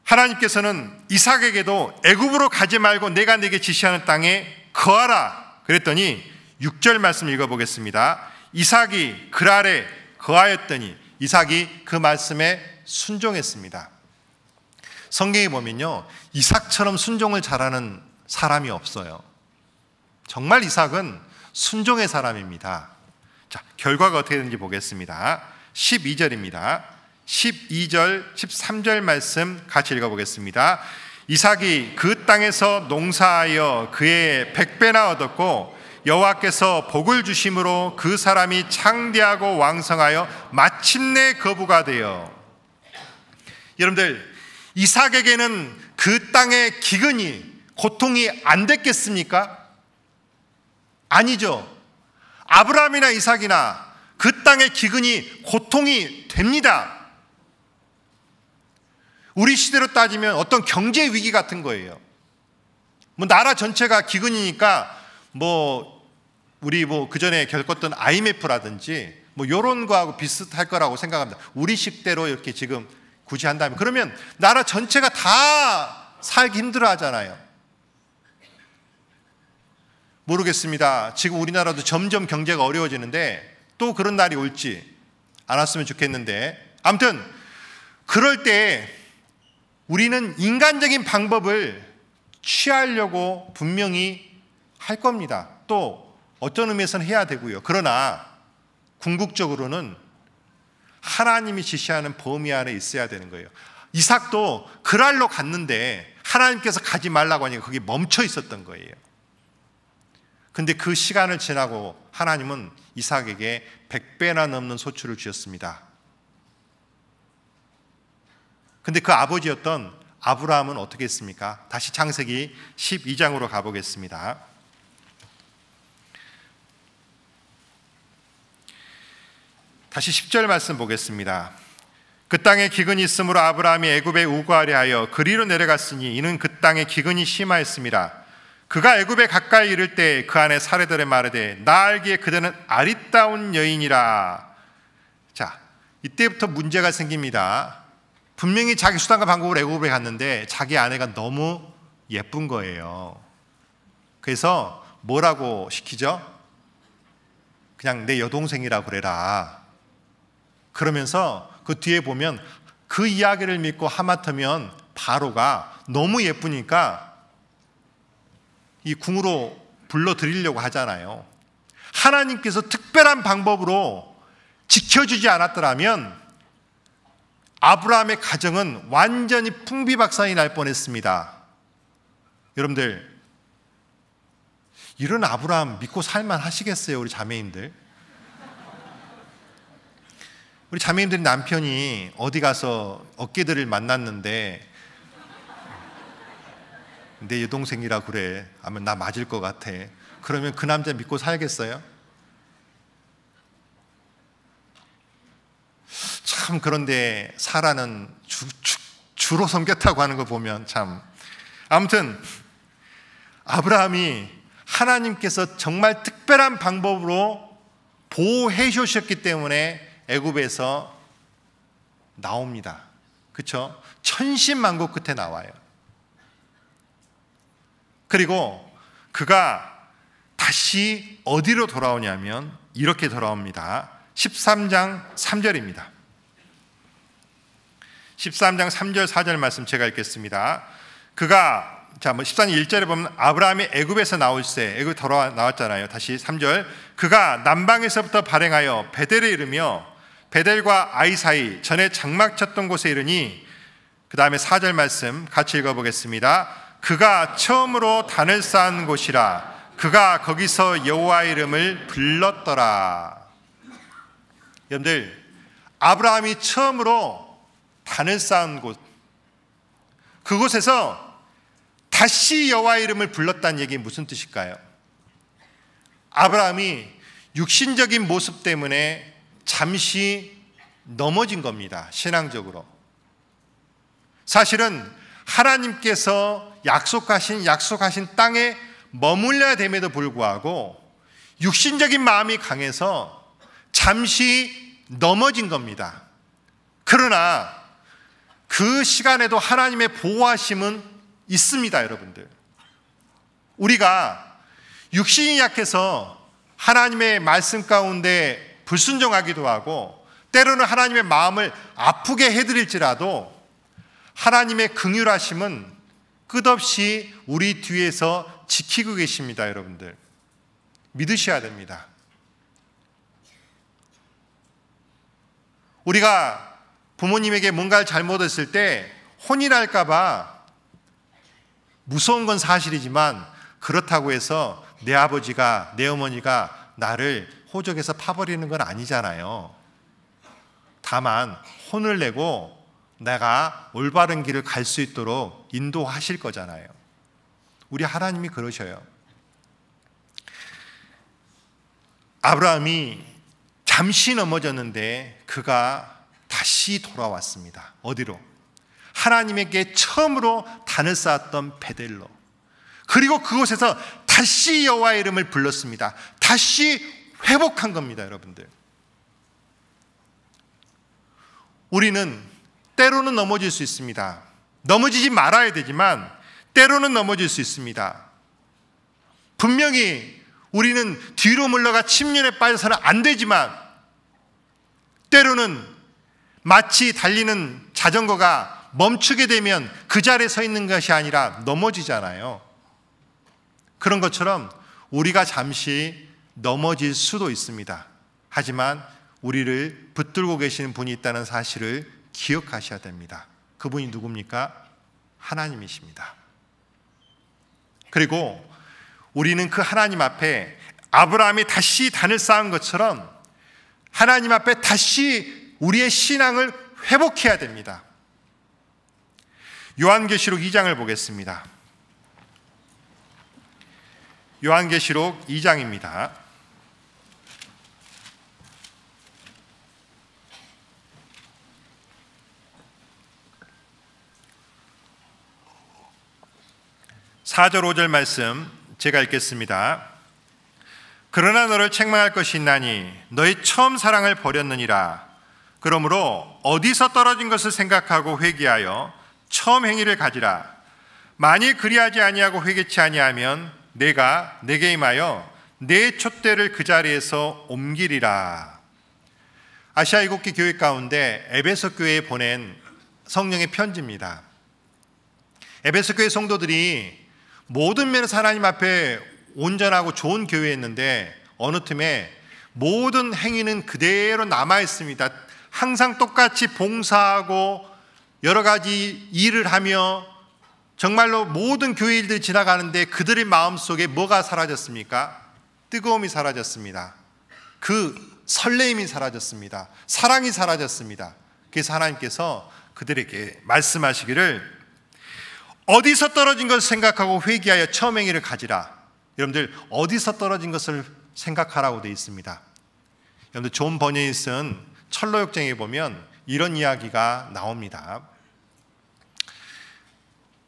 하나님께서는 이삭에게도 애굽으로 가지 말고 내가 네게 지시하는 땅에 거하라 그랬더니 6절 말씀 읽어보겠습니다. 이삭이 그랄에 거하였더니, 이삭이 그 말씀에 순종했습니다. 성경에 보면요 이삭처럼 순종을 잘하는 사람이 없어요. 정말 이삭은 순종의 사람입니다. 자, 결과가 어떻게 되는지 보겠습니다. 12절입니다. 12절, 13절 말씀 같이 읽어보겠습니다. 이삭이 그 땅에서 농사하여 그의 100배나 얻었고 여호와께서 복을 주심으로 그 사람이 창대하고 왕성하여 마침내 거부가 되어. 여러분들, 이삭에게는 그 땅의 기근이, 고통이 안 됐겠습니까? 아니죠. 아브라함이나 이삭이나 그 땅의 기근이, 고통이 됩니다. 우리 시대로 따지면 어떤 경제 위기 같은 거예요. 뭐 나라 전체가 기근이니까 우리 그 전에 겪었던 IMF라든지 이런 거하고 비슷할 거라고 생각합니다. 우리 식대로 이렇게 지금 굳이 한다면, 그러면 나라 전체가 다 살기 힘들어 하잖아요. 모르겠습니다. 지금 우리나라도 점점 경제가 어려워지는데 또 그런 날이 올지 안 왔으면 좋겠는데, 아무튼 그럴 때 우리는 인간적인 방법을 취하려고 분명히 할 겁니다. 또 어떤 의미에서는 해야 되고요. 그러나 궁극적으로는 하나님이 지시하는 범위 안에 있어야 되는 거예요. 이삭도 그랄로 갔는데 하나님께서 가지 말라고 하니까 거기 멈춰 있었던 거예요. 근데 그 시간을 지나고 하나님은 이삭에게 100배나 넘는 소출을 주셨습니다. 근데 그 아버지였던 아브라함은 어떻게 했습니까? 다시 창세기 12장으로 가보겠습니다. 다시 10절 말씀 보겠습니다. 그 땅에 기근이 있으므로 아브라함이 애굽에 우거하려 하여 그리로 내려갔으니 이는 그 땅에 기근이 심하였습니다. 그가 애굽에 가까이 이를 때 그 안에 사례들의 말하되 나 알기에 그대는 아리따운 여인이라. 자, 이때부터 문제가 생깁니다. 분명히 자기 수단과 방법으로 애굽에 갔는데 자기 아내가 너무 예쁜 거예요. 그래서 뭐라고 시키죠? 그냥 내 여동생이라고 그래라. 그러면서 그 뒤에 보면 그 이야기를 믿고 하마터면 바로가 너무 예쁘니까 이 궁으로 불러들이려고 하잖아요. 하나님께서 특별한 방법으로 지켜주지 않았더라면 아브라함의 가정은 완전히 풍비박산이 날 뻔했습니다. 여러분들, 이런 아브라함 믿고 살만 하시겠어요? 우리 자매님들. 우리 자매님들이 남편이 어디 가서 어깨들을 만났는데 내 여동생이라 그래 하면 나 맞을 것 같아. 그러면 그 남자 믿고 살겠어요? 참, 그런데 사라는 주로 섬겼다고 하는 거 보면 참. 아무튼 아브라함이 하나님께서 정말 특별한 방법으로 보호해 주셨기 때문에 애굽에서 나옵니다. 그렇죠? 천신만고 끝에 나와요. 그리고 그가 다시 어디로 돌아오냐면 이렇게 돌아옵니다. 13장 3절입니다. 13장 3절 4절 말씀 제가 읽겠습니다. 그가 13장 1절에 보면 아브라함이 애굽에서 나올새, 애굽 돌아 나왔잖아요. 다시 3절. 그가 남방에서부터 발행하여 베델에 이르며 베델과 아이 사이 전에 장막 쳤던 곳에 이르니, 그 다음에 4절 말씀 같이 읽어보겠습니다. 그가 처음으로 단을 쌓은 곳이라 그가 거기서 여호와의 이름을 불렀더라. 여러분들, 아브라함이 처음으로 단을 쌓은 곳, 그곳에서 다시 여호와의 이름을 불렀다는 얘기 무슨 뜻일까요? 아브라함이 육신적인 모습 때문에 잠시 넘어진 겁니다. 신앙적으로. 사실은 하나님께서 약속하신 땅에 머물러야 됨에도 불구하고 육신적인 마음이 강해서 잠시 넘어진 겁니다. 그러나 그 시간에도 하나님의 보호하심은 있습니다, 여러분들. 우리가 육신이 약해서 하나님의 말씀 가운데 불순종하기도 하고 때로는 하나님의 마음을 아프게 해드릴지라도 하나님의 긍휼하심은 끝없이 우리 뒤에서 지키고 계십니다, 여러분들. 믿으셔야 됩니다. 우리가 부모님에게 뭔가를 잘못했을 때 혼인할까 봐 무서운 건 사실이지만 그렇다고 해서 내 아버지가, 내 어머니가 나를 호적에서 파버리는 건 아니잖아요. 다만 혼을 내고 내가 올바른 길을 갈 수 있도록 인도하실 거잖아요. 우리 하나님이 그러셔요. 아브라함이 잠시 넘어졌는데 그가 다시 돌아왔습니다. 어디로? 하나님에게 처음으로 단을 쌓았던 베델로. 그리고 그곳에서 다시 여호와의 이름을 불렀습니다. 다시 회복한 겁니다, 여러분들. 우리는 때로는 넘어질 수 있습니다. 넘어지지 말아야 되지만 때로는 넘어질 수 있습니다. 분명히 우리는 뒤로 물러가 침륜에 빠져서는 안 되지만 때로는 마치 달리는 자전거가 멈추게 되면 그 자리에 서 있는 것이 아니라 넘어지잖아요. 그런 것처럼 우리가 잠시 넘어질 수도 있습니다. 하지만 우리를 붙들고 계시는 분이 있다는 사실을 기억하셔야 됩니다. 그분이 누굽니까? 하나님이십니다. 그리고 우리는 그 하나님 앞에 아브라함이 다시 단을 쌓은 것처럼 하나님 앞에 다시 우리의 신앙을 회복해야 됩니다. 요한계시록 2장을 보겠습니다. 요한계시록 2장입니다. 4절 5절 말씀 제가 읽겠습니다. 그러나 너를 책망할 것이 있나니 너희 처음 사랑을 버렸느니라. 그러므로 어디서 떨어진 것을 생각하고 회개하여 처음 행위를 가지라. 만일 그리하지 아니하고 회개치 아니하면 내가 내게 임하여 내 촛대를 그 자리에서 옮기리라. 아시아 7개 교회 가운데 에베소 교회에 보낸 성령의 편지입니다. 에베소 교회 성도들이 모든 면에서 하나님 앞에 온전하고 좋은 교회였는데 어느 틈에 모든 행위는 그대로 남아있습니다. 항상 똑같이 봉사하고 여러 가지 일을 하며 정말로 모든 교회 일들이 지나가는데 그들의 마음속에 뭐가 사라졌습니까? 뜨거움이 사라졌습니다. 그 설레임이 사라졌습니다. 사랑이 사라졌습니다. 그래서 하나님께서 그들에게 말씀하시기를 어디서 떨어진 것을 생각하고 회개하여 처음 행위를 가지라. 여러분들 어디서 떨어진 것을 생각하라고 되어 있습니다. 여러분들 존 버니이 쓴 철로역정에 보면 이런 이야기가 나옵니다.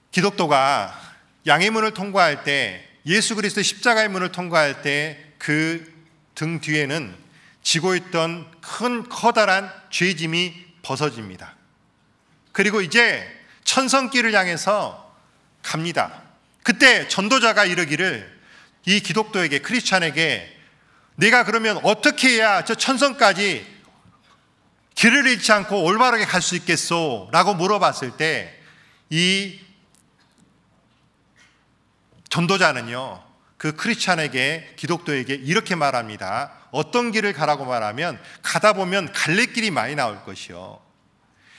기독도가 양의 문을 통과할 때, 예수 그리스도의 십자가의 문을 통과할 때 그 등 뒤에는 지고 있던 큰 커다란 죄짐이 벗어집니다. 그리고 이제 천성길을 향해서 갑니다. 그때 전도자가 이르기를 이 기독도에게, 크리스찬에게 내가 그러면 어떻게 해야 저 천성까지 길을 잃지 않고 올바르게 갈 수 있겠소? 라고 물어봤을 때 이 전도자는요, 그 크리스찬에게, 기독도에게 이렇게 말합니다. 어떤 길을 가라고 말하면 가다 보면 갈래길이 많이 나올 것이요.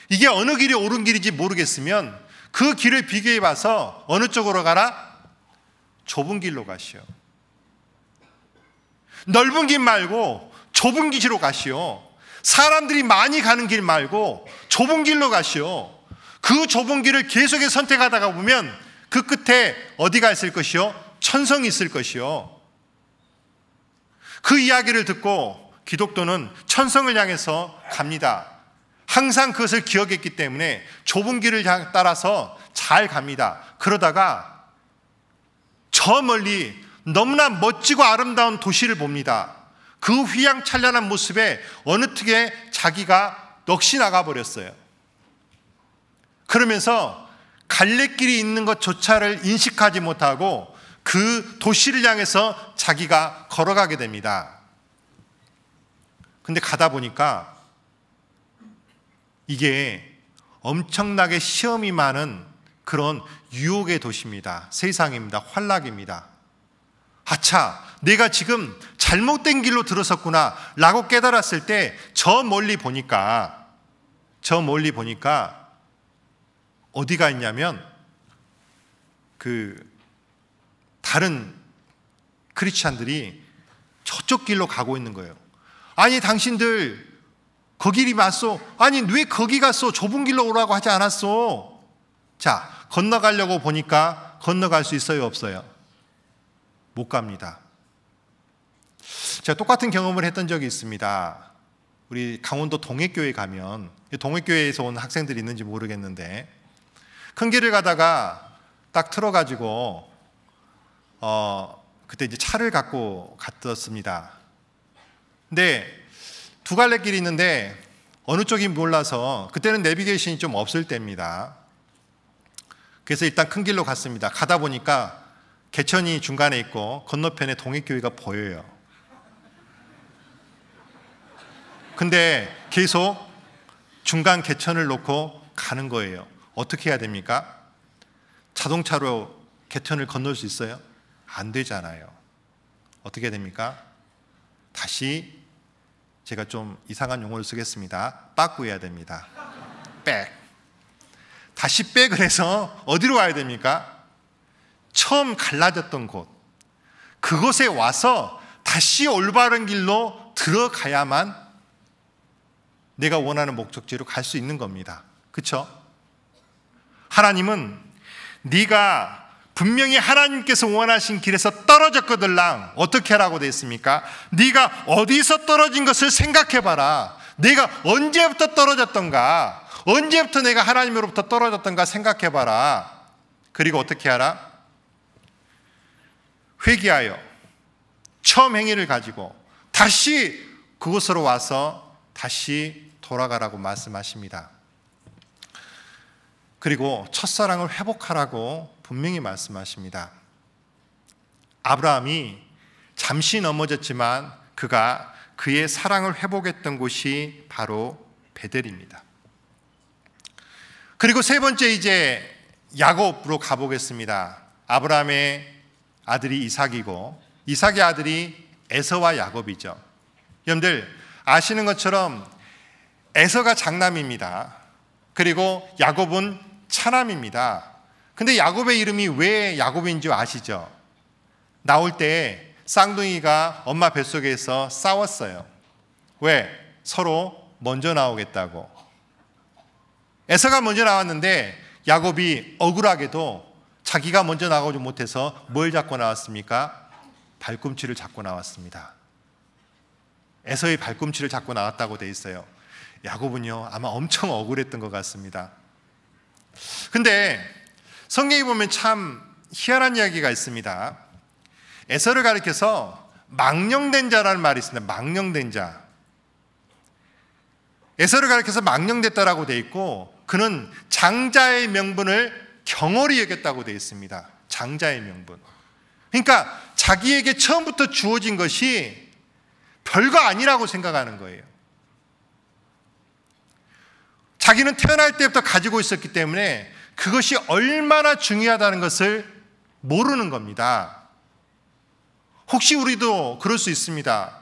이게 어느 길이 옳은 길인지 모르겠으면 그 길을 비교해 봐서 어느 쪽으로 가라? 좁은 길로 가시오. 넓은 길 말고 좁은 길로 가시오. 사람들이 많이 가는 길 말고 좁은 길로 가시오. 그 좁은 길을 계속해서 선택하다가 보면 그 끝에 어디가 있을 것이요? 천성이 있을 것이요. 그 이야기를 듣고 기독도는 천성을 향해서 갑니다. 항상 그것을 기억했기 때문에 좁은 길을 따라서 잘 갑니다. 그러다가 저 멀리 너무나 멋지고 아름다운 도시를 봅니다. 그 휘황찬란한 모습에 어느 틈에 자기가 넋이 나가버렸어요. 그러면서 갈래길이 있는 것조차를 인식하지 못하고 그 도시를 향해서 자기가 걸어가게 됩니다. 근데 가다 보니까 이게 엄청나게 시험이 많은 그런 유혹의 도시입니다. 세상입니다. 환락입니다. 아차, 내가 지금 잘못된 길로 들어섰구나 라고 깨달았을 때 저 멀리 보니까 어디가 있냐면 다른 크리스찬들이 저쪽 길로 가고 있는 거예요. 아니 당신들 그 길이 맞소? 아니 왜 거기 갔소? 좁은 길로 오라고 하지 않았소? 자, 건너가려고 보니까 건너갈 수 있어요? 없어요? 못 갑니다. 제가 똑같은 경험을 했던 적이 있습니다. 우리 강원도 동해교회 가면, 동해교회에서 온 학생들이 있는지 모르겠는데 큰 길을 가다가 딱 틀어가지고 그때 이제 차를 갖고 갔었습니다. 근데 두 갈래 길이 있는데 어느 쪽이 몰라서 그때는 내비게이션이 좀 없을 때입니다. 그래서 일단 큰 길로 갔습니다. 가다 보니까 개천이 중간에 있고 건너편에 동해교회가 보여요. 근데 계속 중간 개천을 놓고 가는 거예요. 어떻게 해야 됩니까? 자동차로 개천을 건널 수 있어요? 안 되잖아요. 어떻게 됩니까? 다시 제가 좀 이상한 용어를 쓰겠습니다. 빠꾸해야 됩니다. 백. 다시 백을 해서 어디로 가야 됩니까? 처음 갈라졌던 곳, 그곳에 와서 다시 올바른 길로 들어가야만 내가 원하는 목적지로 갈 수 있는 겁니다. 그렇죠? 하나님은 네가 분명히 하나님께서 원하신 길에서 떨어졌거들랑 어떻게 하라고 되어 있습니까? 네가 어디서 떨어진 것을 생각해봐라. 내가 언제부터 떨어졌던가, 언제부터 내가 하나님으로부터 떨어졌던가 생각해봐라. 그리고 어떻게 하라? 회개하여 처음 행위를 가지고 다시 그곳으로 와서 다시 돌아가라고 말씀하십니다. 그리고 첫사랑을 회복하라고 분명히 말씀하십니다. 아브라함이 잠시 넘어졌지만 그가 그의 사랑을 회복했던 곳이 바로 베델입니다. 그리고 세 번째 이제 야곱으로 가보겠습니다. 아브라함의 아들이 이삭이고 이삭의 아들이 에서와 야곱이죠. 여러분들 아시는 것처럼 에서가 장남입니다. 그리고 야곱은 차남입니다. 근데 야곱의 이름이 왜 야곱인지 아시죠? 나올 때 쌍둥이가 엄마 뱃속에서 싸웠어요. 왜? 서로 먼저 나오겠다고. 에서가 먼저 나왔는데 야곱이 억울하게도 자기가 먼저 나가지 못해서 뭘 잡고 나왔습니까? 발꿈치를 잡고 나왔습니다. 에서의 발꿈치를 잡고 나왔다고 돼 있어요. 야곱은요 아마 엄청 억울했던 것 같습니다. 근데 성경에 보면 참 희한한 이야기가 있습니다. 에서를 가리켜서 망령된 자라는 말이 있습니다. 망령된 자. 에서를 가리켜서 망령됐다라고 돼 있고 그는 장자의 명분을 경홀히 여겼다고 돼 있습니다. 장자의 명분. 그러니까 자기에게 처음부터 주어진 것이 별거 아니라고 생각하는 거예요. 자기는 태어날 때부터 가지고 있었기 때문에 그것이 얼마나 중요하다는 것을 모르는 겁니다. 혹시 우리도 그럴 수 있습니다.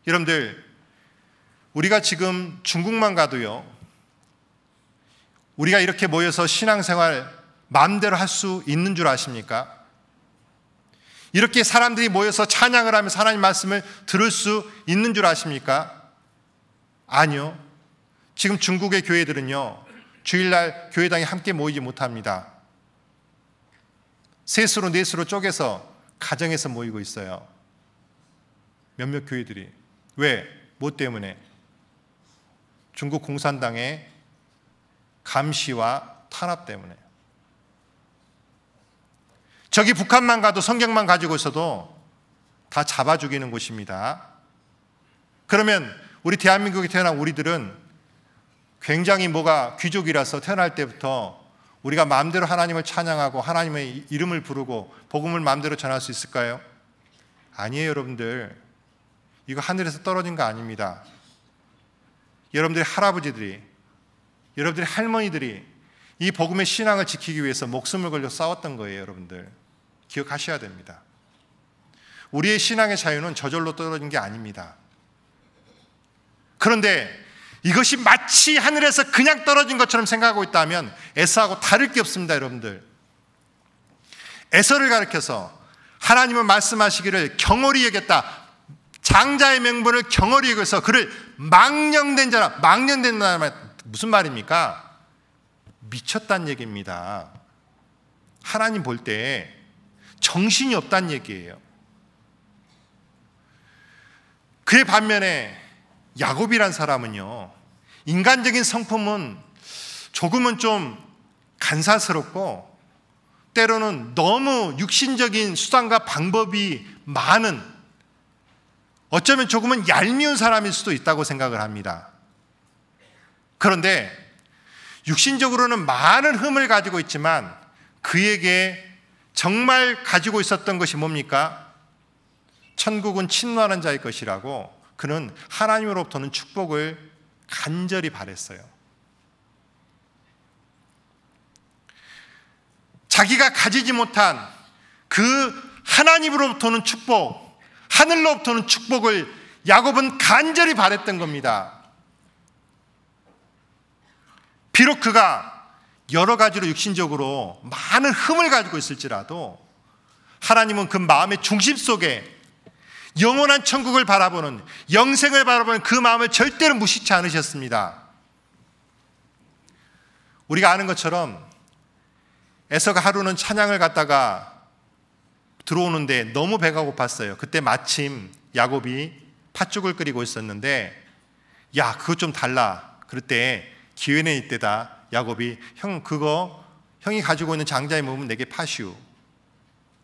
여러분들 우리가 지금 중국만 가도요 우리가 이렇게 모여서 신앙생활 마음대로 할 수 있는 줄 아십니까? 이렇게 사람들이 모여서 찬양을 하면서 하나님 말씀을 들을 수 있는 줄 아십니까? 아니요. 지금 중국의 교회들은요 주일날 교회당에 함께 모이지 못합니다. 셋으로 넷으로 쪼개서 가정에서 모이고 있어요. 몇몇 교회들이. 왜? 뭐 때문에? 중국 공산당의 감시와 탄압 때문에. 저기 북한만 가도 성경만 가지고 있어도 다 잡아 죽이는 곳입니다. 그러면 우리 대한민국에 태어난 우리들은 굉장히 뭐가 귀족이라서 태어날 때부터 우리가 마음대로 하나님을 찬양하고 하나님의 이름을 부르고 복음을 마음대로 전할 수 있을까요? 아니에요, 여러분들. 이거 하늘에서 떨어진 거 아닙니다. 여러분들의 할아버지들이, 여러분들의 할머니들이 이 복음의 신앙을 지키기 위해서 목숨을 걸려 싸웠던 거예요, 여러분들. 기억하셔야 됩니다. 우리의 신앙의 자유는 저절로 떨어진 게 아닙니다. 그런데 이것이 마치 하늘에서 그냥 떨어진 것처럼 생각하고 있다면 에서하고 다를 게 없습니다, 여러분들. 에서를 가리켜서 하나님은 말씀하시기를 경홀히 여겼다. 장자의 명분을 경홀히 여겨서 그를 망령된 자라. 망령된 자란 무슨 말입니까? 미쳤다는 얘기입니다. 하나님 볼 때 정신이 없다는 얘기예요. 그의 반면에 야곱이란 사람은요, 인간적인 성품은 조금은 좀 간사스럽고 때로는 너무 육신적인 수단과 방법이 많은, 어쩌면 조금은 얄미운 사람일 수도 있다고 생각을 합니다. 그런데 육신적으로는 많은 흠을 가지고 있지만 그에게 정말 가지고 있었던 것이 뭡니까? 천국은 친노하는 자의 것이라고 그는 하나님으로부터는 축복을 간절히 바랬어요. 자기가 가지지 못한 그 하나님으로부터는 축복, 하늘로부터는 축복을 야곱은 간절히 바랬던 겁니다. 비록 그가 여러 가지로 육신적으로 많은 흠을 가지고 있을지라도 하나님은 그 마음의 중심 속에 영원한 천국을 바라보는, 영생을 바라보는 그 마음을 절대로 무시치 않으셨습니다. 우리가 아는 것처럼 에서가 하루는 찬양을 갔다가 들어오는데 너무 배가 고팠어요. 그때 마침 야곱이 팥죽을 끓이고 있었는데, 야, 그거 좀 달라. 그럴 때 기회는 이때다. 야곱이, 형, 그거 형이 가지고 있는 장자의 몸은 내게 파시오.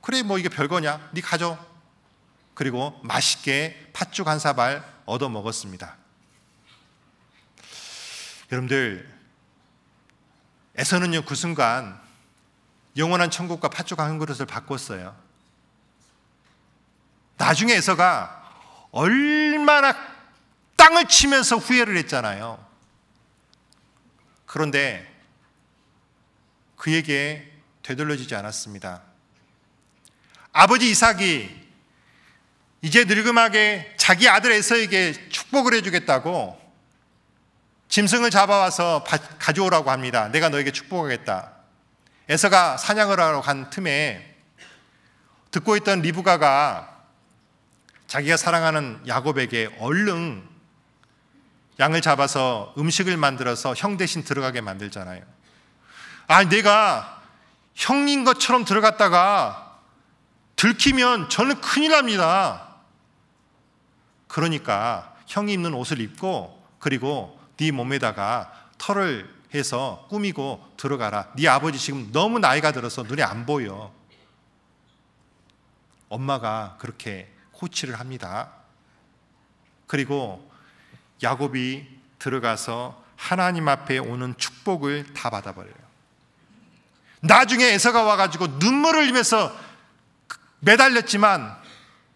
그래 뭐 이게 별거냐, 네 가져. 그리고 맛있게 팥죽 한 사발 얻어 먹었습니다. 여러분들, 에서는요 그 순간 영원한 천국과 팥죽 한 그릇을 바꿨어요. 나중에 에서가 얼마나 땅을 치면서 후회를 했잖아요. 그런데 그에게 되돌려지지 않았습니다. 아버지 이삭이 이제 늙음하게 자기 아들 에서에게 축복을 해주겠다고 짐승을 잡아와서 가져오라고 합니다. 내가 너에게 축복하겠다. 에서가 사냥을 하러 간 틈에 듣고 있던 리브가가 자기가 사랑하는 야곱에게 얼른 양을 잡아서 음식을 만들어서 형 대신 들어가게 만들잖아요. 아, 내가 형인 것처럼 들어갔다가 들키면 저는 큰일 납니다. 그러니까 형이 입는 옷을 입고 그리고 네 몸에다가 털을 해서 꾸미고 들어가라. 네 아버지 지금 너무 나이가 들어서 눈에 안 보여. 엄마가 그렇게 코치를 합니다. 그리고 야곱이 들어가서 하나님 앞에 오는 축복을 다 받아버려요. 나중에 에서가 와가지고 눈물을 흘리면서 매달렸지만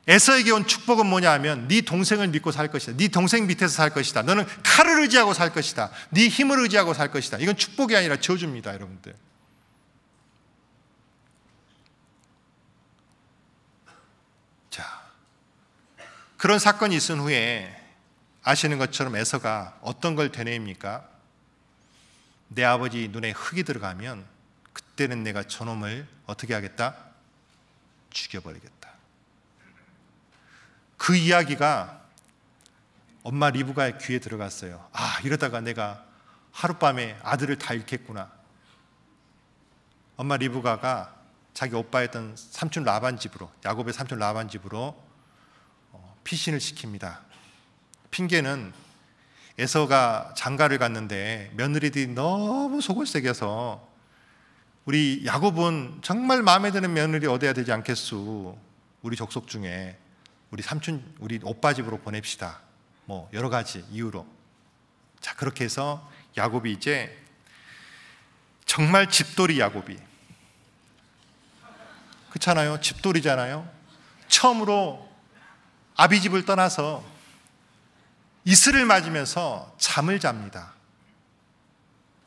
에서에게 온 축복은 뭐냐 하면 네 동생을 믿고 살 것이다. 네 동생 밑에서 살 것이다. 너는 칼을 의지하고 살 것이다. 네 힘을 의지하고 살 것이다. 이건 축복이 아니라 저주입니다, 여러분들. 자, 그런 사건이 있은 후에 아시는 것처럼 에서가 어떤 걸 되뇌입니까? 내 아버지 눈에 흙이 들어가면 그때는 내가 저놈을 어떻게 하겠다? 죽여버리겠다. 그 이야기가 엄마 리브가의 귀에 들어갔어요. 아, 이러다가 내가 하룻밤에 아들을 다 잃겠구나. 엄마 리브가가 자기 오빠였던 삼촌 라반 집으로, 야곱의 삼촌 라반 집으로 피신을 시킵니다. 핑계는 에서가 장가를 갔는데 며느리들이 너무 속을 새겨서 우리 야곱은 정말 마음에 드는 며느리 얻어야 되지 않겠소. 우리 족속 중에 우리 삼촌, 우리 오빠 집으로 보냅시다. 뭐 여러 가지 이유로. 자, 그렇게 해서 야곱이 이제 정말 집돌이 야곱이. 그렇잖아요. 집돌이잖아요. 처음으로 아비집을 떠나서 이슬을 맞으면서 잠을 잡니다.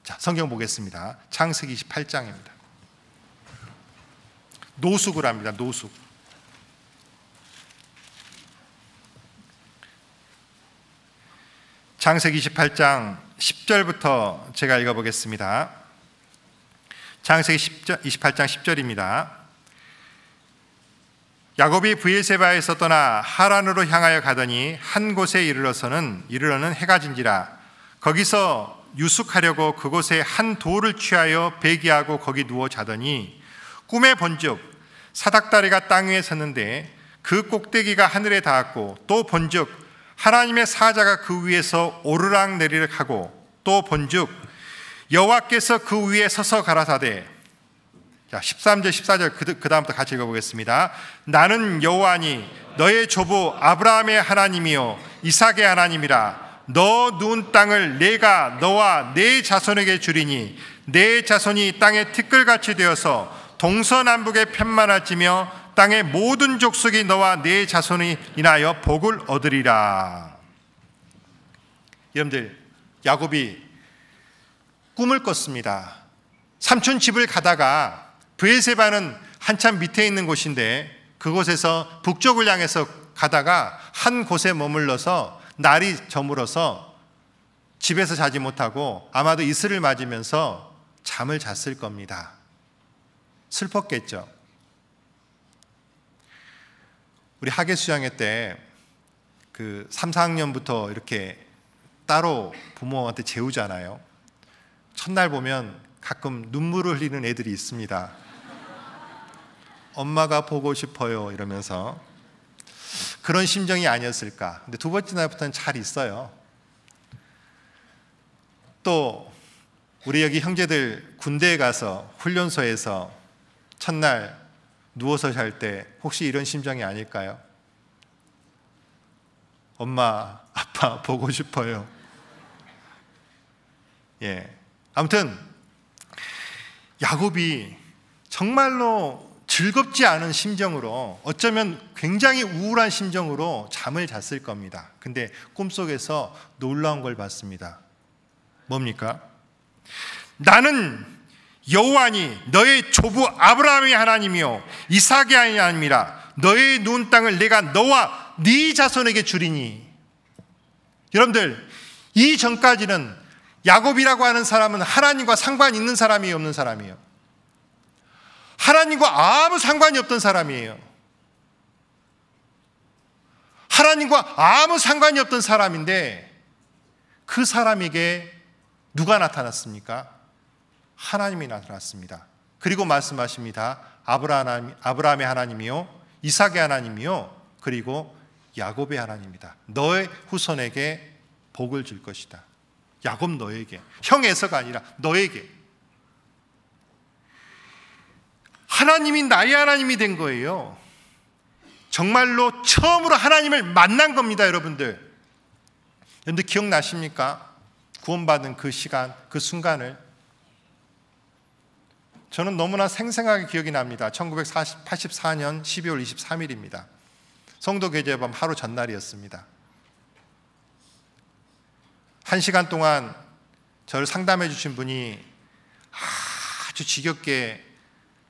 자, 성경 보겠습니다. 창세기 28장입니다. 노숙을 합니다. 노숙. 창세기 28장 10절부터 제가 읽어보겠습니다. 창세기 28장 10절입니다. 야곱이 브엘세바에서 떠나 하란으로 향하여 가더니 한 곳에 이르러는 해가 진지라. 거기서 유숙하려고 그곳에 한 돌을 취하여 배기하고 거기 누워 자더니 꿈에 본즉 사닥다리가 땅 위에 섰는데 그 꼭대기가 하늘에 닿았고 또 본즉 하나님의 사자가 그 위에서 오르락 내리락 하고 또 본즉 여호와께서 그 위에 서서 가라사대. 자, 13절 14절 그 다음부터 같이 읽어보겠습니다. 나는 여호와니 너의 조부 아브라함의 하나님이요 이삭의 하나님이라. 너 누운 땅을 내가 너와 네 자손에게 주리니 네 자손이 땅의 티끌같이 되어서 동서남북에 편만할지며 땅의 모든 족속이 너와 네 자손이 인하여 복을 얻으리라. 여러분들, 야곱이 꿈을 꿨습니다. 삼촌 집을 가다가 브엘세바는 한참 밑에 있는 곳인데 그곳에서 북쪽을 향해서 가다가 한 곳에 머물러서 날이 저물어서 집에서 자지 못하고 아마도 이슬을 맞으면서 잠을 잤을 겁니다. 슬펐겠죠. 우리 학예 수양회 때 그 3, 4학년부터 이렇게 따로 부모한테 재우잖아요. 첫날 보면 가끔 눈물을 흘리는 애들이 있습니다. 엄마가 보고 싶어요 이러면서. 그런 심정이 아니었을까. 근데 두 번째 날부터는 잘 있어요. 또 우리 여기 형제들 군대에 가서 훈련소에서 첫날 누워서 잘 때 혹시 이런 심정이 아닐까요? 엄마, 아빠 보고 싶어요. 아무튼 야곱이 정말로 즐겁지 않은 심정으로, 어쩌면 굉장히 우울한 심정으로 잠을 잤을 겁니다. 근데 꿈속에서 놀라운 걸 봤습니다. 뭡니까? 나는 여호와니 너의 조부 아브라함의 하나님이요 이삭의 하나님이라. 너의 누운 땅을 내가 너와 네 자손에게 주리니. 여러분들, 이 전까지는 야곱이라고 하는 사람은 하나님과 상관 있는 사람이에요, 없는 사람이에요? 하나님과 아무 상관이 없던 사람이에요. 하나님과 아무 상관이 없던 사람인데 그 사람에게 누가 나타났습니까? 하나님이 나타났습니다. 그리고 말씀하십니다. 아브라함의 하나님이요 이삭의 하나님이요 그리고 야곱의 하나님이다. 너의 후손에게 복을 줄 것이다. 야곱 너에게, 형 에서가 아니라 너에게. 하나님이 나의 하나님이 된 거예요. 정말로 처음으로 하나님을 만난 겁니다, 여러분들. 여러분들 기억나십니까? 구원받은 그 시간, 그 순간을 저는 너무나 생생하게 기억이 납니다. 1984년 12월 23일입니다. 성도 교제밤 하루 전날이었습니다. 1시간 동안 저를 상담해 주신 분이 아주 지겹게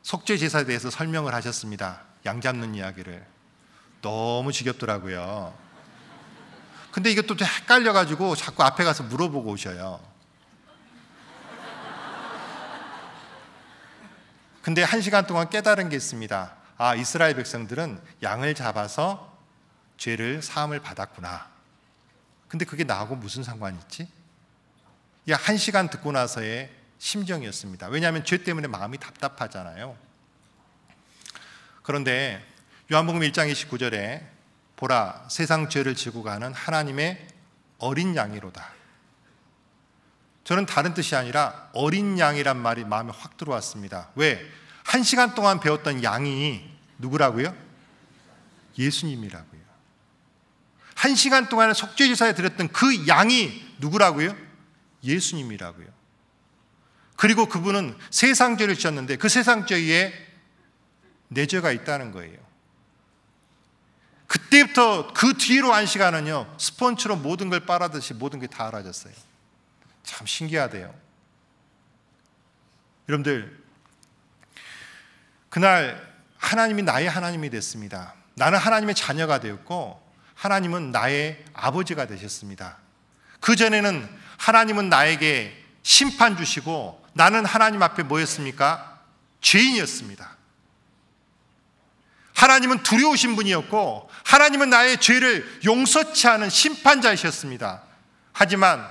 속죄 제사에 대해서 설명을 하셨습니다. 양 잡는 이야기를. 너무 지겹더라고요. 근데 이게 또 헷갈려가지고 자꾸 앞에 가서 물어보고 오셔요. 근데 1시간 동안 깨달은 게 있습니다. 아, 이스라엘 백성들은 양을 잡아서 죄를 사함을 받았구나. 근데 그게 나하고 무슨 상관이 있지? 1시간 듣고 나서의 심정이었습니다. 왜냐하면 죄 때문에 마음이 답답하잖아요. 그런데 요한복음 1장 29절에 보라, 세상 죄를 지고 가는 하나님의 어린 양이로다. 저는 다른 뜻이 아니라 어린 양이란 말이 마음에 확 들어왔습니다. 왜? 1시간 동안 배웠던 양이 누구라고요? 예수님이라고요. 1시간 동안 속죄제사에 드렸던 그 양이 누구라고요? 예수님이라고요. 그리고 그분은 세상 죄를 지었는데 그 세상 죄에 내 죄가 있다는 거예요. 그때부터 그 뒤로 1시간은요 스펀지로 모든 걸 빨아듯이 모든 게 다 알아졌어요. 참 신기하대요. 여러분들, 그날 하나님이 나의 하나님이 됐습니다. 나는 하나님의 자녀가 되었고 하나님은 나의 아버지가 되셨습니다. 그전에는 하나님은 나에게 심판 주시고 나는 하나님 앞에 뭐였습니까? 죄인이었습니다. 하나님은 두려우신 분이었고 하나님은 나의 죄를 용서치 않은 심판자이셨습니다. 하지만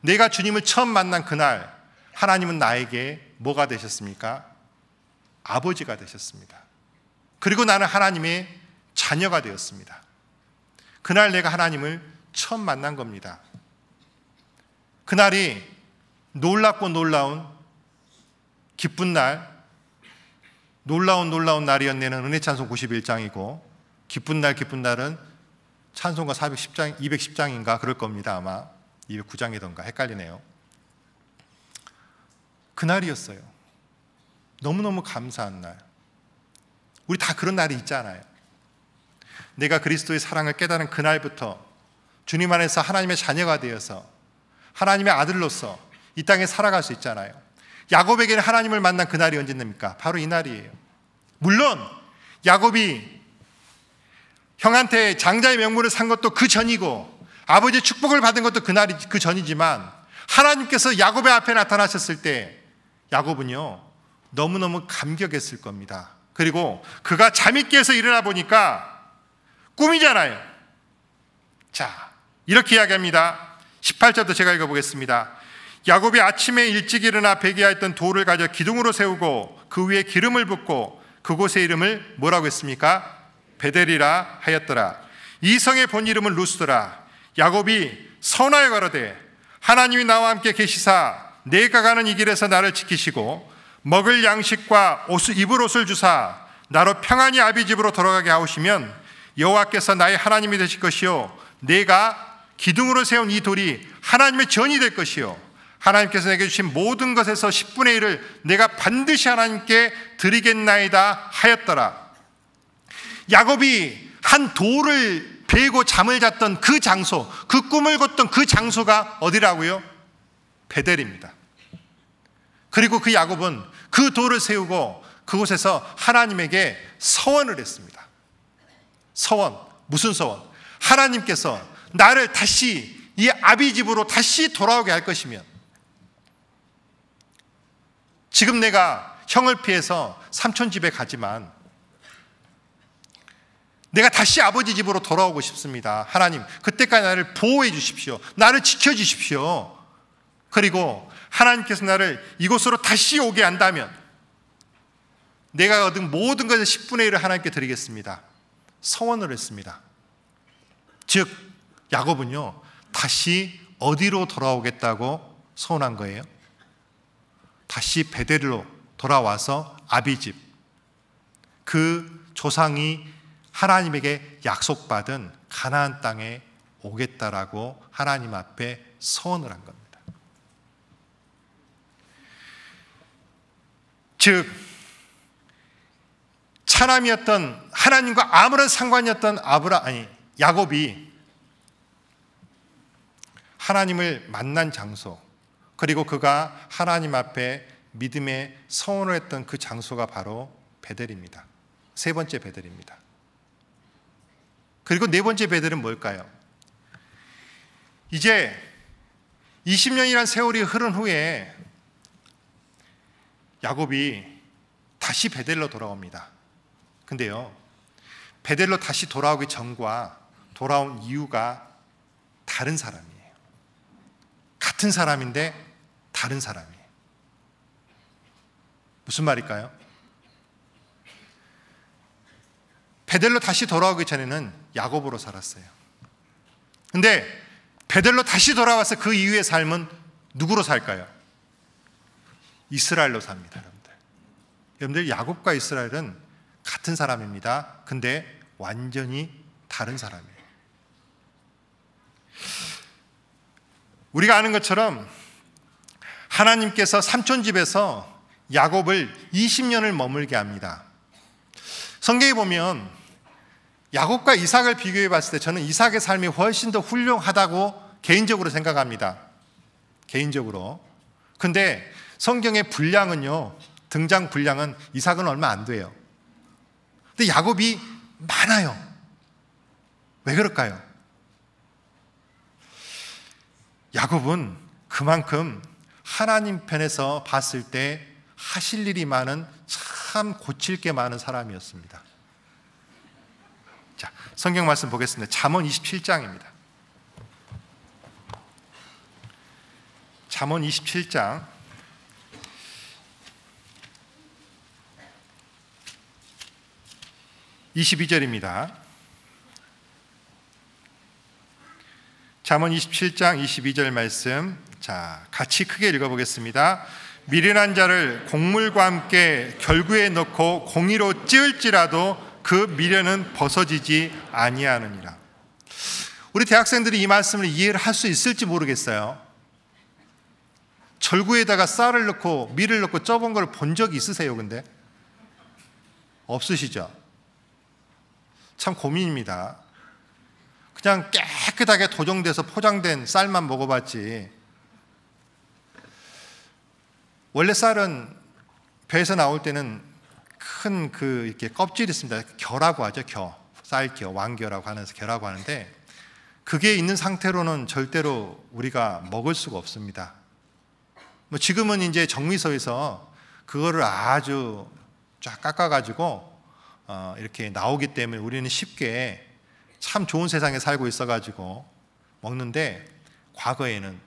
내가 주님을 처음 만난 그날 하나님은 나에게 뭐가 되셨습니까? 아버지가 되셨습니다. 그리고 나는 하나님의 자녀가 되었습니다. 그날 내가 하나님을 처음 만난 겁니다. 그날이 놀랍고 놀라운 기쁜 날, 놀라운 날이었네는 은혜찬송 91장이고 기쁜 날은 찬송가 210장인가 그럴 겁니다. 아마 209장이던가 헷갈리네요. 그날이었어요. 너무너무 감사한 날. 우리 다 그런 날이 있잖아요. 내가 그리스도의 사랑을 깨달은 그날부터 주님 안에서 하나님의 자녀가 되어서 하나님의 아들로서 이 땅에 살아갈 수 있잖아요. 야곱에게는 하나님을 만난 그날이 언제입니까? 바로 이 날이에요. 물론 야곱이 형한테 장자의 명분을 산 것도 그 전이고 아버지의 축복을 받은 것도 그날이 그 전이지만 하나님께서 야곱의 앞에 나타나셨을 때 야곱은요 너무너무 감격했을 겁니다. 그리고 그가 잠이 깨서 일어나 보니까 꿈이잖아요. 자, 이렇게 이야기합니다. 18절부터 제가 읽어보겠습니다. 야곱이 아침에 일찍 일어나 베개하였던 돌을 가져 기둥으로 세우고 그 위에 기름을 붓고 그곳의 이름을 뭐라고 했습니까? 베델이라 하였더라. 이 성의 본 이름은 루스더라. 야곱이 선하여 가로되 하나님이 나와 함께 계시사 내가 가는 이 길에서 나를 지키시고 먹을 양식과 입을 옷을 주사 나로 평안히 아비 집으로 돌아가게 하오시면 여호와께서 나의 하나님이 되실 것이요 내가 기둥으로 세운 이 돌이 하나님의 전이 될 것이요 하나님께서 내게 주신 모든 것에서 10분의 1을 내가 반드시 하나님께 드리겠나이다 하였더라. 야곱이 한 돌을 베고 잠을 잤던 그 장소, 그 꿈을 꿨던 그 장소가 어디라고요? 베델입니다. 그리고 그 야곱은 그 돌을 세우고 그곳에서 하나님에게 서원을 했습니다. 서원, 무슨 서원? 하나님께서 나를 다시 이 아비 집으로 다시 돌아오게 할 것이면, 지금 내가 형을 피해서 삼촌 집에 가지만 내가 다시 아버지 집으로 돌아오고 싶습니다. 하나님, 그때까지 나를 보호해 주십시오. 나를 지켜 주십시오. 그리고 하나님께서 나를 이곳으로 다시 오게 한다면 내가 얻은 모든 것의 10분의 1을 하나님께 드리겠습니다. 서원을 했습니다. 즉 야곱은요, 다시 어디로 돌아오겠다고 서원한 거예요? 다시 베델로 돌아와서 아비 집, 그 조상이 하나님에게 약속받은 가나안 땅에 오겠다라고 하나님 앞에 서원을 한 겁니다. 즉 차남이었던, 하나님과 아무런 상관이었던 야곱이 하나님을 만난 장소, 그리고 그가 하나님 앞에 믿음의 서원을 했던 그 장소가 바로 베델입니다. 세 번째 베델입니다. 그리고 네 번째 베델은 뭘까요? 이제 20년이란 세월이 흐른 후에 야곱이 다시 베델로 돌아옵니다. 근데요, 베델로 다시 돌아오기 전과 돌아온 이유가 다른 사람이에요. 같은 사람인데 다른 사람이에요. 무슨 말일까요? 베델로 다시 돌아오기 전에는 야곱으로 살았어요. 근데 베델로 다시 돌아와서 그 이후의 삶은 누구로 살까요? 이스라엘로 삽니다. 여러분들, 야곱과 이스라엘은 같은 사람입니다. 근데 완전히 다른 사람이에요. 우리가 아는 것처럼 하나님께서 삼촌 집에서 야곱을 20년을 머물게 합니다. 성경에 보면 야곱과 이삭을 비교해 봤을 때 저는 이삭의 삶이 훨씬 더 훌륭하다고 개인적으로 생각합니다. 개인적으로. 근데 성경의 분량은요, 등장 분량은 이삭은 얼마 안 돼요. 근데 야곱이 많아요. 왜 그럴까요? 야곱은 그만큼 하나님 편에서 봤을 때 하실 일이 많은, 참 고칠 게 많은 사람이었습니다. 자, 성경 말씀 보겠습니다. 잠언 27장입니다. 잠언 27장 22절입니다. 잠언 27장 22절 말씀, 자, 같이 크게 읽어보겠습니다. 미련한 자를 곡물과 함께 결구에 넣고 공의로 찌을지라도 그 미련은 벗어지지 아니하느니라. 우리 대학생들이 이 말씀을 이해를 할 수 있을지 모르겠어요. 절구에다가 쌀을 넣고 밀을 넣고 쪄본 걸 본 적이 있으세요? 근데 없으시죠? 참 고민입니다. 그냥 깨끗하게 도정돼서 포장된 쌀만 먹어봤지, 원래 쌀은 배에서 나올 때는 큰 이렇게 껍질이 있습니다. 겨라고 하죠. 쌀겨, 왕겨라고 하면서 겨라고 하는데, 그게 있는 상태로는 절대로 우리가 먹을 수가 없습니다. 지금은 이제 정미소에서 그거를 아주 쫙 깎아가지고 이렇게 나오기 때문에 우리는 쉽게 참 좋은 세상에 살고 있어가지고 먹는데, 과거에는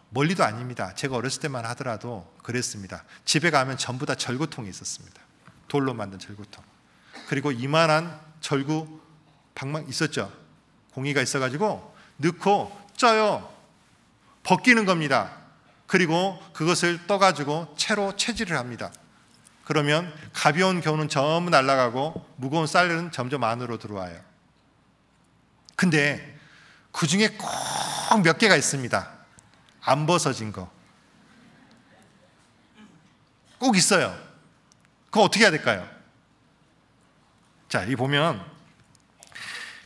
멀리도 아닙니다. 제가 어렸을 때만 하더라도 그랬습니다. 집에 가면 전부 다 절구통이 있었습니다. 돌로 만든 절구통. 그리고 이만한 절구 방망이 있었죠. 공이가 있어가지고 넣고 쪄요. 벗기는 겁니다. 그리고 그것을 떠가지고 채로 채질을 합니다. 그러면 가벼운 겨우는 전부 날아가고 무거운 쌀은 점점 안으로 들어와요. 근데 그 중에 꼭 몇 개가 있습니다. 안 벗어진 거. 꼭 있어요. 그거 어떻게 해야 될까요? 자, 이 보면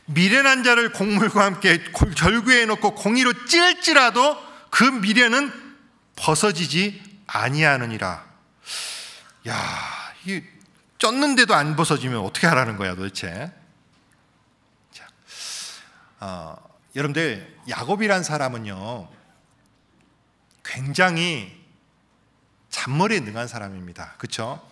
미련한 자를 곡물과 함께 절구에 놓고 공의로 찔지라도 그 미련은 벗어지지 아니하느니라. 야, 이 쪘는데도 안 벗어지면 어떻게 하라는 거야 도대체? 자, 여러분들 야곱이란 사람은요 굉장히 잔머리에 능한 사람입니다. 그렇죠?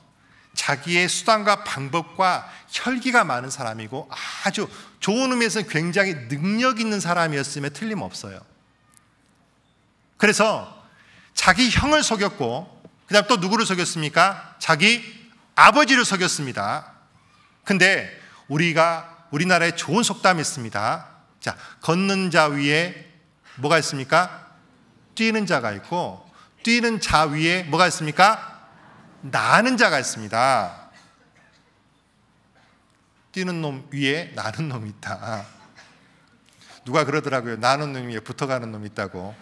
자기의 수단과 방법과 혈기가 많은 사람이고 아주 좋은 의미에서는 굉장히 능력 있는 사람이었음에 틀림없어요. 그래서 자기 형을 속였고 그 다음 또 누구를 속였습니까? 자기 아버지를 속였습니다. 근데 우리나라에 좋은 속담이 있습니다. 자, 걷는 자 위에 뭐가 있습니까? 뛰는 자가 있고 뛰는 자 위에 뭐가 있습니까? 나는 자가 있습니다. 뛰는 놈 위에 나는 놈이 있다. 누가 그러더라고요. 나는 놈 위에 붙어가는 놈이 있다고.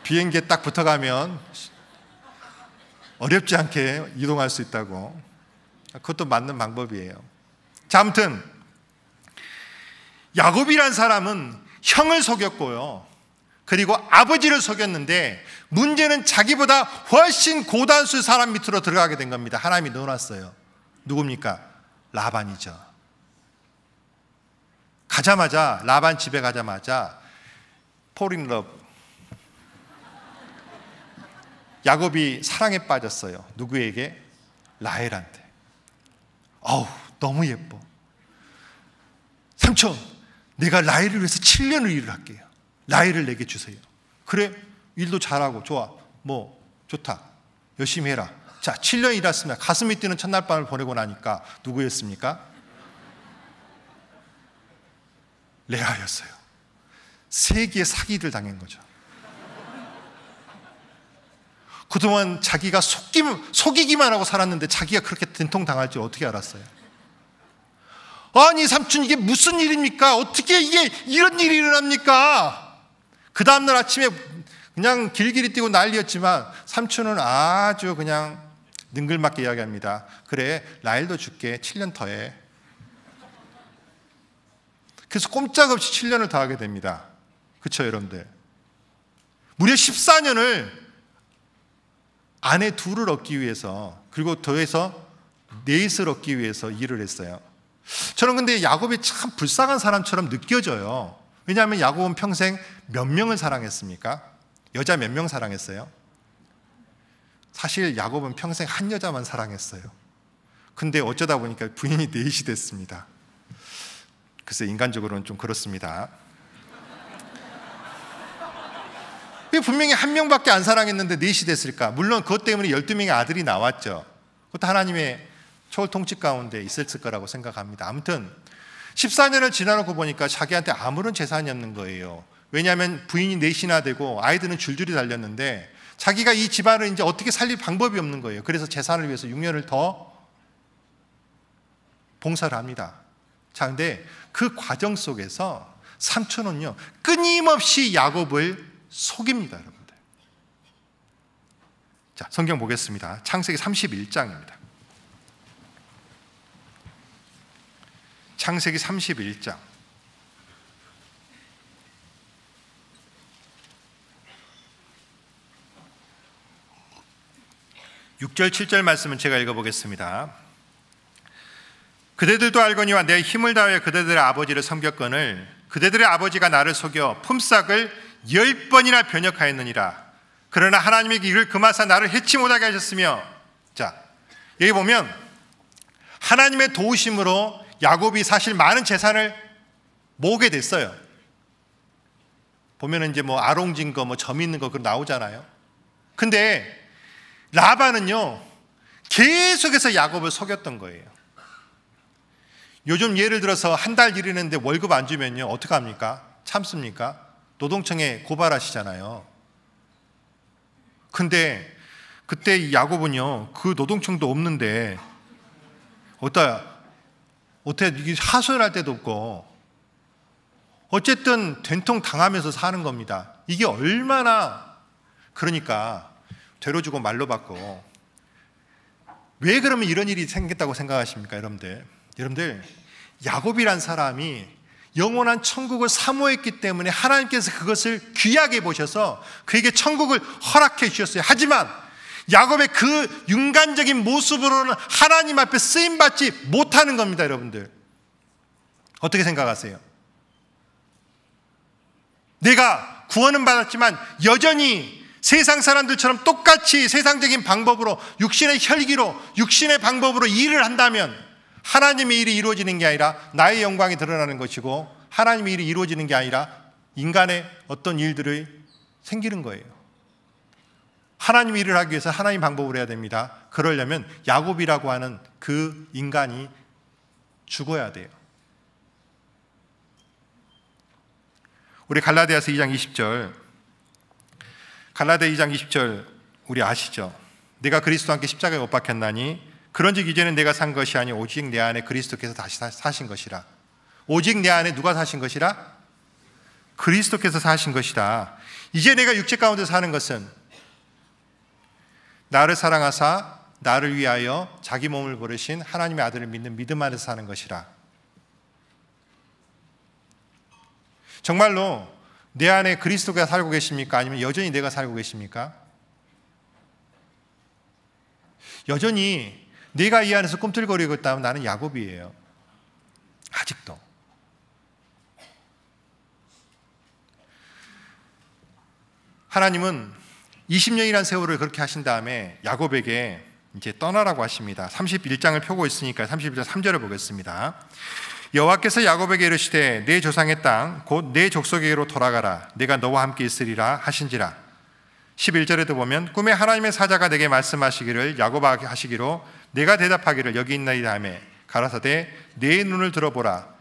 비행기에 딱 붙어가면 어렵지 않게 이동할 수 있다고. 그것도 맞는 방법이에요. 자, 아무튼 야곱이란 사람은 형을 속였고요. 그리고 아버지를 속였는데 문제는 자기보다 훨씬 고단수 사람 밑으로 들어가게 된 겁니다. 하나님이 넣어놨어요. 누굽니까? 라반이죠. 라반 집에 가자마자 fall in love. 야곱이 사랑에 빠졌어요. 누구에게? 라헬한테. 어우, 너무 예뻐. 삼촌, 내가 라헬을 위해서 7년을 일을 할게요. 라헬을 내게 주세요. 그래, 일도 잘하고 좋아. 뭐 좋다. 열심히 해라. 자, 7년 일했으면 가슴이 뛰는 첫날 밤을 보내고 나니까 누구였습니까? 레아였어요. 세기의 사기를 당한 거죠. 그동안 자기가 속이기만 하고 살았는데 자기가 그렇게 된통당할 줄 어떻게 알았어요? 아니 삼촌, 이게 무슨 일입니까? 어떻게 이게 이런 일이 일어납니까? 그 다음날 아침에 그냥 길길이 뛰고 난리였지만 삼촌은 아주 그냥 능글맞게 이야기합니다. 그래, 라헬도 줄게. 7년 더해. 그래서 꼼짝없이 7년을 더하게 됩니다. 그렇죠, 여러분들? 무려 14년을 아내 둘을 얻기 위해서, 그리고 더해서 넷을 얻기 위해서 일을 했어요. 저는 근데 야곱이 참 불쌍한 사람처럼 느껴져요. 왜냐하면 야곱은 평생 몇 명을 사랑했습니까? 여자 몇 명 사랑했어요? 사실 야곱은 평생 한 여자만 사랑했어요. 근데 어쩌다 보니까 부인이 넷이 됐습니다. 글쎄, 인간적으로는 좀 그렇습니다. 왜 분명히 한 명밖에 안 사랑했는데 넷이 됐을까? 물론 그것 때문에 12명의 아들이 나왔죠. 그것도 하나님의 초월 통치 가운데 있었을 거라고 생각합니다. 아무튼 14년을 지나놓고 보니까 자기한테 아무런 재산이 없는 거예요. 왜냐하면 부인이 넷이나 되고 아이들은 줄줄이 달렸는데 자기가 이 집안을 이제 어떻게 살릴 방법이 없는 거예요. 그래서 재산을 위해서 6년을 더 봉사를 합니다. 자, 근데 그 과정 속에서 삼촌은요 끊임없이 야곱을 속입니다, 여러분들. 자, 성경 보겠습니다. 창세기 31장입니다. 창세기 31장. 6절 7절 말씀은 제가 읽어보겠습니다. 그대들도 알거니와 내 힘을 다하여 그대들의 아버지를 섬겼거늘 그대들의 아버지가 나를 속여 품삯을 10번이나 변역하였느니라. 그러나 하나님이 이를 금하사 나를 해치 못하게 하셨으며. 자, 여기 보면 하나님의 도우심으로 야곱이 사실 많은 재산을 모으게 됐어요. 보면은 이제 뭐 아롱진 거, 뭐 점 있는 거 그거 나오잖아요. 근데 라반은요 계속해서 야곱을 속였던 거예요. 요즘 예를 들어서 한 달 일 했는데 월급 안 주면요 어떻게 합니까? 참습니까? 노동청에 고발하시잖아요. 근데 그때 이 야곱은요, 그 노동청도 없는데 어떻게 이게 하소연할 데도 없고 어쨌든 된통 당하면서 사는 겁니다. 이게 얼마나, 그러니까 되로 주고 말로 받고. 왜 그러면 이런 일이 생겼다고 생각하십니까, 여러분들? 여러분들, 야곱이란 사람이 영원한 천국을 사모했기 때문에 하나님께서 그것을 귀하게 보셔서 그에게 천국을 허락해 주셨어요. 하지만 야곱의 그 윤관적인 모습으로는 하나님 앞에 쓰임받지 못하는 겁니다, 여러분들. 어떻게 생각하세요? 내가 구원은 받았지만 여전히 세상 사람들처럼 똑같이 세상적인 방법으로, 육신의 혈기로, 육신의 방법으로 일을 한다면 하나님의 일이 이루어지는 게 아니라 나의 영광이 드러나는 것이고, 하나님의 일이 이루어지는 게 아니라 인간의 어떤 일들이 생기는 거예요. 하나님의 일을 하기 위해서 하나님 방법으로 해야 됩니다. 그러려면 야곱이라고 하는 그 인간이 죽어야 돼요. 우리 갈라디아서 2장 20절, 갈라디아 2장 20절 우리 아시죠? 내가 그리스도와 함께 십자가에 못 박혔나니 그런즉 이제는 내가 산 것이 아니 오직 내 안에 그리스도께서 다시 사신 것이라. 오직 내 안에 누가 사신 것이라? 그리스도께서 사신 것이다. 이제 내가 육체 가운데 사는 것은 나를 사랑하사 나를 위하여 자기 몸을 버리신 하나님의 아들을 믿는 믿음 안에서 사는 것이라. 정말로 내 안에 그리스도가 살고 계십니까? 아니면 여전히 내가 살고 계십니까? 여전히 내가 이 안에서 꿈틀거리고 있다면 나는 야곱이에요. 아직도. 하나님은 20년이라는 세월을 그렇게 하신 다음에 야곱에게 이제 떠나라고 하십니다. 31장을 펴고 있으니까 31장 3절을 보겠습니다. 여호와께서 야곱에게 이르시되 내 조상의 땅 곧 내 족속에게로 돌아가라. 내가 너와 함께 있으리라 하신지라. 11절에도 보면 꿈에 하나님의 사자가 내게 말씀하시기를 야곱아 하시기로 내가 대답하기를 여기 있나이다 하며 가라사대 내 눈을 들어보라.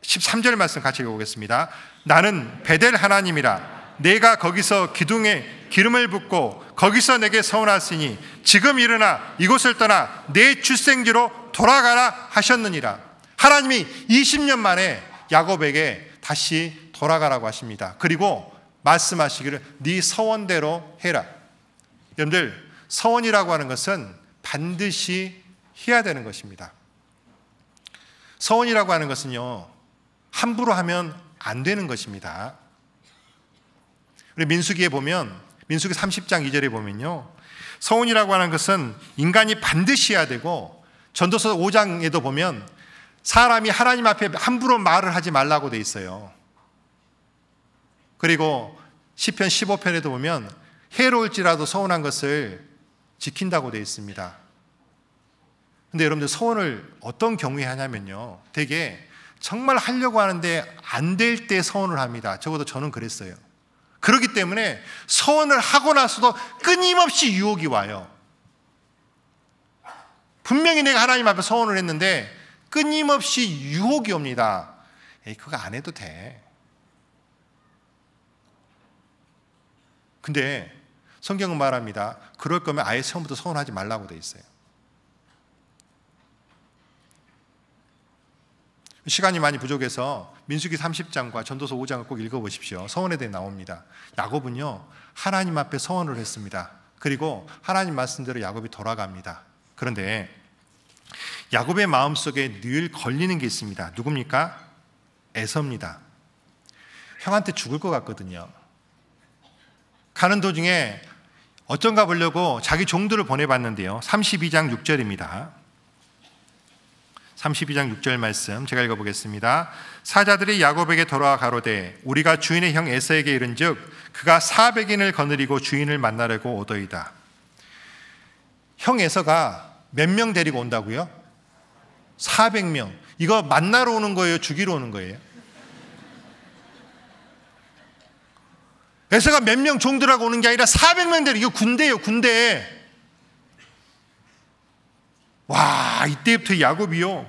13절 말씀 같이 읽어보겠습니다. 나는 베델 하나님이라. 내가 거기서 기둥에 기름을 붓고 거기서 내게 서원하시니 지금 일어나 이곳을 떠나 내 출생지로 돌아가라 하셨느니라. 하나님이 20년 만에 야곱에게 다시 돌아가라고 하십니다. 그리고 말씀하시기를 네 서원대로 해라. 여러분들, 서원이라고 하는 것은 반드시 해야 되는 것입니다. 서원이라고 하는 것은요, 함부로 하면 안 되는 것입니다. 우리 민수기에 보면, 민수기 30장 2절에 보면요, 서원이라고 하는 것은 인간이 반드시 해야 되고, 전도서 5장에도 보면 사람이 하나님 앞에 함부로 말을 하지 말라고 돼 있어요. 그리고 시편 15편에도 보면 해로울지라도 서원한 것을 지킨다고 돼 있습니다. 근데 여러분들, 서원을 어떤 경우에 하냐면요, 되게 정말 하려고 하는데 안 될 때 서원을 합니다. 적어도 저는 그랬어요. 그렇기 때문에 서원을 하고 나서도 끊임없이 유혹이 와요. 분명히 내가 하나님 앞에 서원을 했는데 끊임없이 유혹이 옵니다. 에이, 그거 안 해도 돼. 근데 성경은 말합니다. 그럴 거면 아예 처음부터 서원하지 말라고 돼 있어요. 시간이 많이 부족해서 민수기 30장과 전도서 5장을 꼭 읽어보십시오. 서원에 대해 나옵니다. 야곱은요, 하나님 앞에 서원을 했습니다. 그리고 하나님 말씀대로 야곱이 돌아갑니다. 그런데 야곱의 마음속에 늘 걸리는 게 있습니다. 누굽니까? 에서입니다. 형한테 죽을 것 같거든요. 가는 도중에 어쩐가 보려고 자기 종들을 보내봤는데요, 32장 6절입니다. 32장 6절 말씀 제가 읽어보겠습니다. 사자들이 야곱에게 돌아와 가로되 우리가 주인의 형 에서에게 이른즉 그가 400인을 거느리고 주인을 만나려고 오더이다. 형 에서가 몇 명 데리고 온다고요? 400명. 이거 만나러 오는 거예요? 죽이러 오는 거예요? 에서가 몇 명 종들하고 오는 게 아니라 400명 데리고, 이거 군대예요, 군대. 와, 이때부터 야곱이요,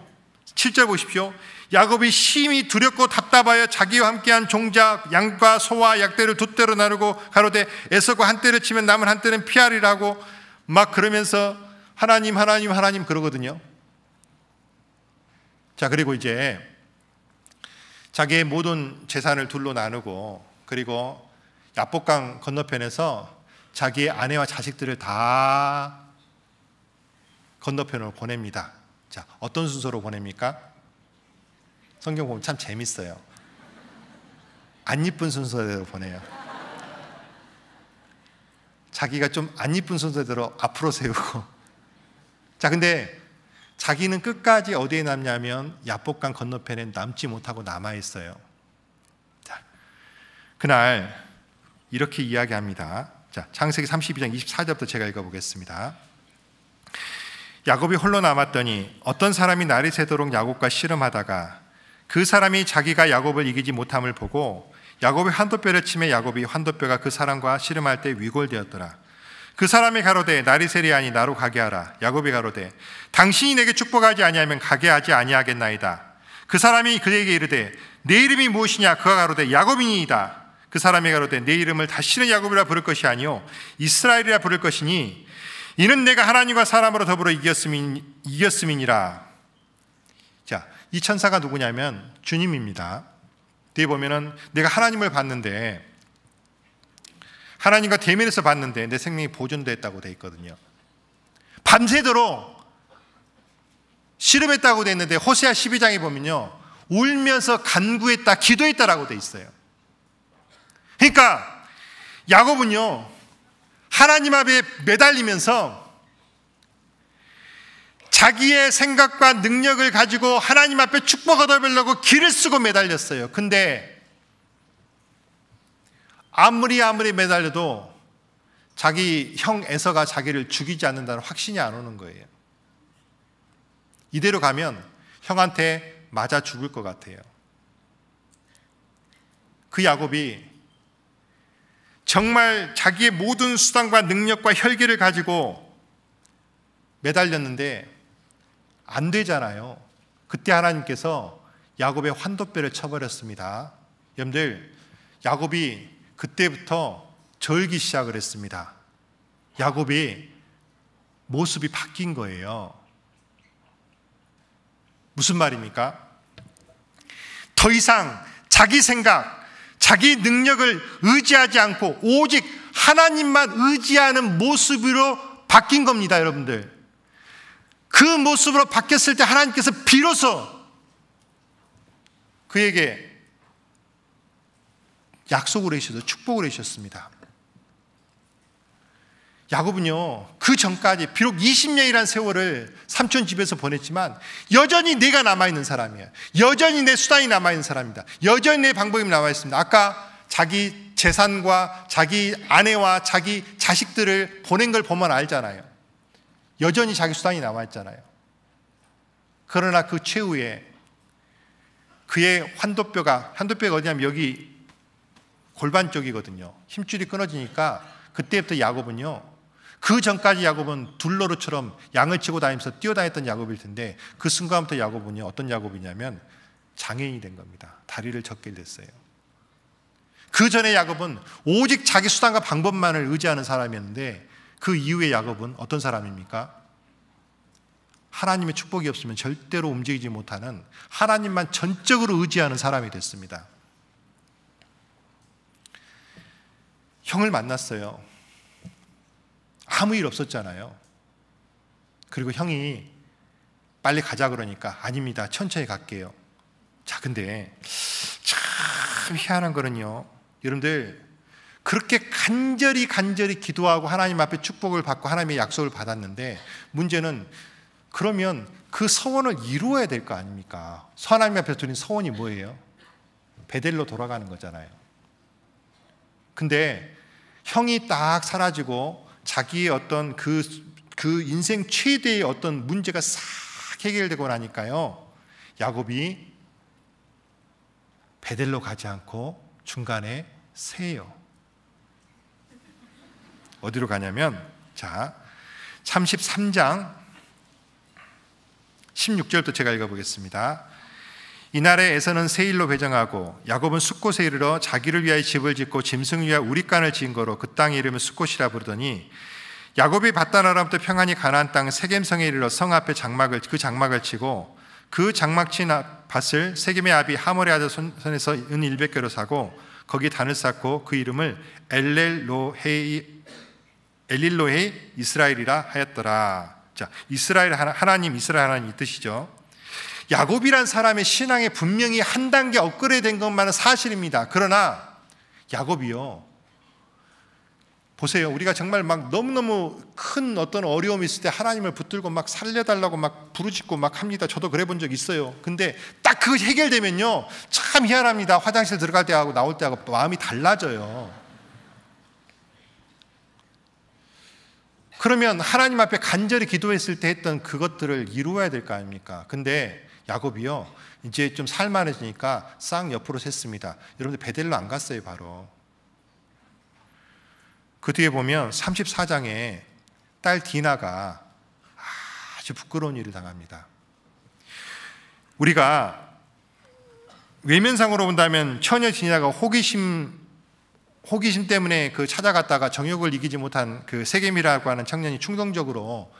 7절 보십시오. 야곱이 심히 두렵고 답답하여 자기와 함께한 종자 양과 소와 약대를 두 떼로 나누고 가로되 에서가 한 떼를 치면 남은 한 떼는 피하리라고 막 그러면서 하나님 그러거든요. 자, 그리고 이제 자기의 모든 재산을 둘로 나누고 그리고 야복강 건너편에서 자기의 아내와 자식들을 다 건너편으로 보냅니다. 자, 어떤 순서로 보냅니까? 성경 보면 참 재밌어요. 안 이쁜 순서대로 보내요. 자기가 좀 안 이쁜 순서대로 앞으로 세우고. 자, 근데 자기는 끝까지 어디에 남냐면 야복강 건너편에 남지 못하고 남아있어요. 자, 그날 이렇게 이야기합니다. 자, 창세기 32장 24절부터 제가 읽어보겠습니다. 야곱이 홀로 남았더니 어떤 사람이 날이 새도록 야곱과 씨름하다가 그 사람이 자기가 야곱을 이기지 못함을 보고 야곱이 환도뼈를 치매 야곱이 환도뼈가 그 사람과 씨름할 때 위골되었더라. 그 사람이 가로되 날이 새리하니 나로 가게 하라. 야곱이 가로되 당신이 내게 축복하지 아니하면 가게 하지 아니하겠나이다. 그 사람이 그에게 이르되 내 이름이 무엇이냐? 그가 가로되 야곱이니이다. 그 사람이 가로되 내 이름을 다시는 야곱이라 부를 것이 아니요 이스라엘이라 부를 것이니 이는 내가 하나님과 사람으로 더불어 이겼음이니라. 자, 이 천사가 누구냐면 주님입니다. 뒤에 보면은 내가 하나님을 봤는데 하나님과 대면에서 봤는데 내 생명이 보존됐다고 되어 있거든요. 밤새도록 씨름했다고 되어 있는데 호세아 12장에 보면요 울면서 간구했다 기도했다라고 되어 있어요. 그러니까 야곱은요 하나님 앞에 매달리면서 자기의 생각과 능력을 가지고 하나님 앞에 축복 얻어보려고 길을 쓰고 매달렸어요. 근데 아무리 매달려도 자기 형 에서가 자기를 죽이지 않는다는 확신이 안 오는 거예요. 이대로 가면 형한테 맞아 죽을 것 같아요. 그 야곱이 정말 자기의 모든 수단과 능력과 혈기를 가지고 매달렸는데 안 되잖아요. 그때 하나님께서 야곱의 환도뼈를 쳐버렸습니다. 여러분들, 야곱이 그때부터 절기 시작을 했습니다. 야곱이 모습이 바뀐 거예요. 무슨 말입니까? 더 이상 자기 생각, 자기 능력을 의지하지 않고 오직 하나님만 의지하는 모습으로 바뀐 겁니다, 여러분들. 그 모습으로 바뀌었을 때 하나님께서 비로소 그에게 약속을 해주셔서 축복을 해주셨습니다. 야곱은요 그 전까지 비록 20년이라는 세월을 삼촌 집에서 보냈지만 여전히 내가 남아있는 사람이에요. 여전히 내 수단이 남아있는 사람입니다. 여전히 내 방법이 남아있습니다. 아까 자기 재산과 자기 아내와 자기 자식들을 보낸 걸 보면 알잖아요. 여전히 자기 수단이 남아있잖아요. 그러나 그 최후에 그의 환도뼈가 어디냐면 여기 골반 쪽이거든요. 힘줄이 끊어지니까 그때부터 야곱은요 그 전까지 야곱은 둘러로처럼 양을 치고 다니면서 뛰어다녔던 야곱일 텐데 그 순간부터 야곱은요 어떤 야곱이냐면 장애인이 된 겁니다. 다리를 젖게 됐어요. 그 전에 야곱은 오직 자기 수단과 방법만을 의지하는 사람이었는데 그 이후에 야곱은 어떤 사람입니까? 하나님의 축복이 없으면 절대로 움직이지 못하는 하나님만 전적으로 의지하는 사람이 됐습니다. 형을 만났어요. 아무 일 없었잖아요. 그리고 형이 빨리 가자 그러니까 아닙니다. 천천히 갈게요. 자, 근데 참 희한한 거는요. 여러분들 그렇게 간절히 기도하고 하나님 앞에 축복을 받고 하나님의 약속을 받았는데 문제는 그러면 그 서원을 이루어야 될 거 아닙니까? 하나님 앞에 드린 서원이 뭐예요? 베델로 돌아가는 거잖아요. 근데 형이 딱 사라지고 자기의 어떤 그 인생 최대의 어떤 문제가 싹 해결되고 나니까요 야곱이 베델로 가지 않고 중간에 세요. 어디로 가냐면 자 33장 16절부터 제가 읽어보겠습니다. 이날에 에서는 세일로 배정하고 야곱은 숫곳에 이르러 자기를 위하여 집을 짓고 짐승을 위하여 우릿간을 지은 거로 그 땅의 이름을 숫곳이라 부르더니 야곱이 밧단 아람부터 평안히 가나안 땅 세겜성에 이르러 성 앞에 장막을 치고 그 장막 친 밭을 세겜의 아비 하몰의 아들 손에서 은 100개로 사고 거기 단을 쌓고 그 이름을 엘릴로헤이 이스라엘이라 하였더라. 자, 이스라엘 하나님, 이스라엘 하나님 이 뜻이죠. 야곱이란 사람의 신앙에 분명히 한 단계 업그레이드된 것만은 사실입니다. 그러나 야곱이요, 보세요. 우리가 정말 막 너무너무 큰 어떤 어려움이 있을 때 하나님을 붙들고 막 살려달라고 막 부르짖고 막 합니다. 저도 그래 본 적 있어요. 근데 딱 그거 해결되면요, 참 희한합니다. 화장실 들어갈 때하고 나올 때하고 마음이 달라져요. 그러면 하나님 앞에 간절히 기도했을 때 했던 그것들을 이루어야 될 거 아닙니까? 근데 야곱이요, 이제 좀 살만해지니까 쌍 옆으로 샜습니다. 여러분들 베델로 안 갔어요. 바로 그 뒤에 보면 34장에 딸 디나가 아주 부끄러운 일을 당합니다. 우리가 외면상으로 본다면 처녀 디나가 호기심 때문에 그 찾아갔다가 정욕을 이기지 못한 그 세겜이라고 하는 청년이 충동적으로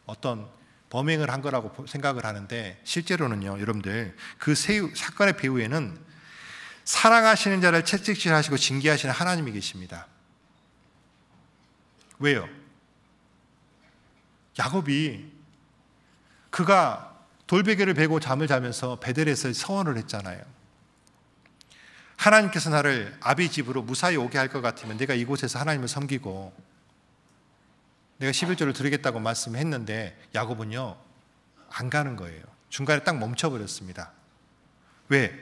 어떤 범행을 한 거라고 생각을 하는데, 실제로는요, 여러분들 그 사건의 배후에는 사랑하시는 자를 채찍질하시고 징계하시는 하나님이 계십니다. 왜요? 야곱이 그가 돌베개를 베고 잠을 자면서 베델에서 서원을 했잖아요. 하나님께서 나를 아비 집으로 무사히 오게 할 것 같으면 내가 이곳에서 하나님을 섬기고 내가 11조를 드리겠다고 말씀했는데 야곱은요, 안 가는 거예요. 중간에 딱 멈춰버렸습니다. 왜?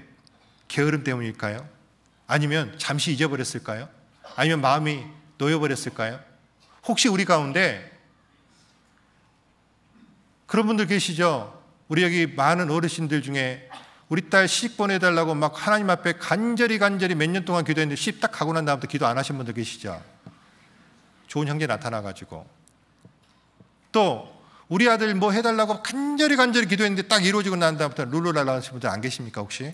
게으름 때문일까요? 아니면 잠시 잊어버렸을까요? 아니면 마음이 놓여버렸을까요? 혹시 우리 가운데 그런 분들 계시죠? 우리 여기 많은 어르신들 중에 우리 딸 시집 보내달라고 막 하나님 앞에 간절히 몇 년 동안 기도했는데 시집 딱 가고 난 다음부터 기도 안 하신 분들 계시죠? 좋은 형제 나타나가지고. 또 우리 아들 뭐 해달라고 간절히 기도했는데 딱 이루어지고 난 다음부터 룰루랄라 하시는 분들 안 계십니까 혹시?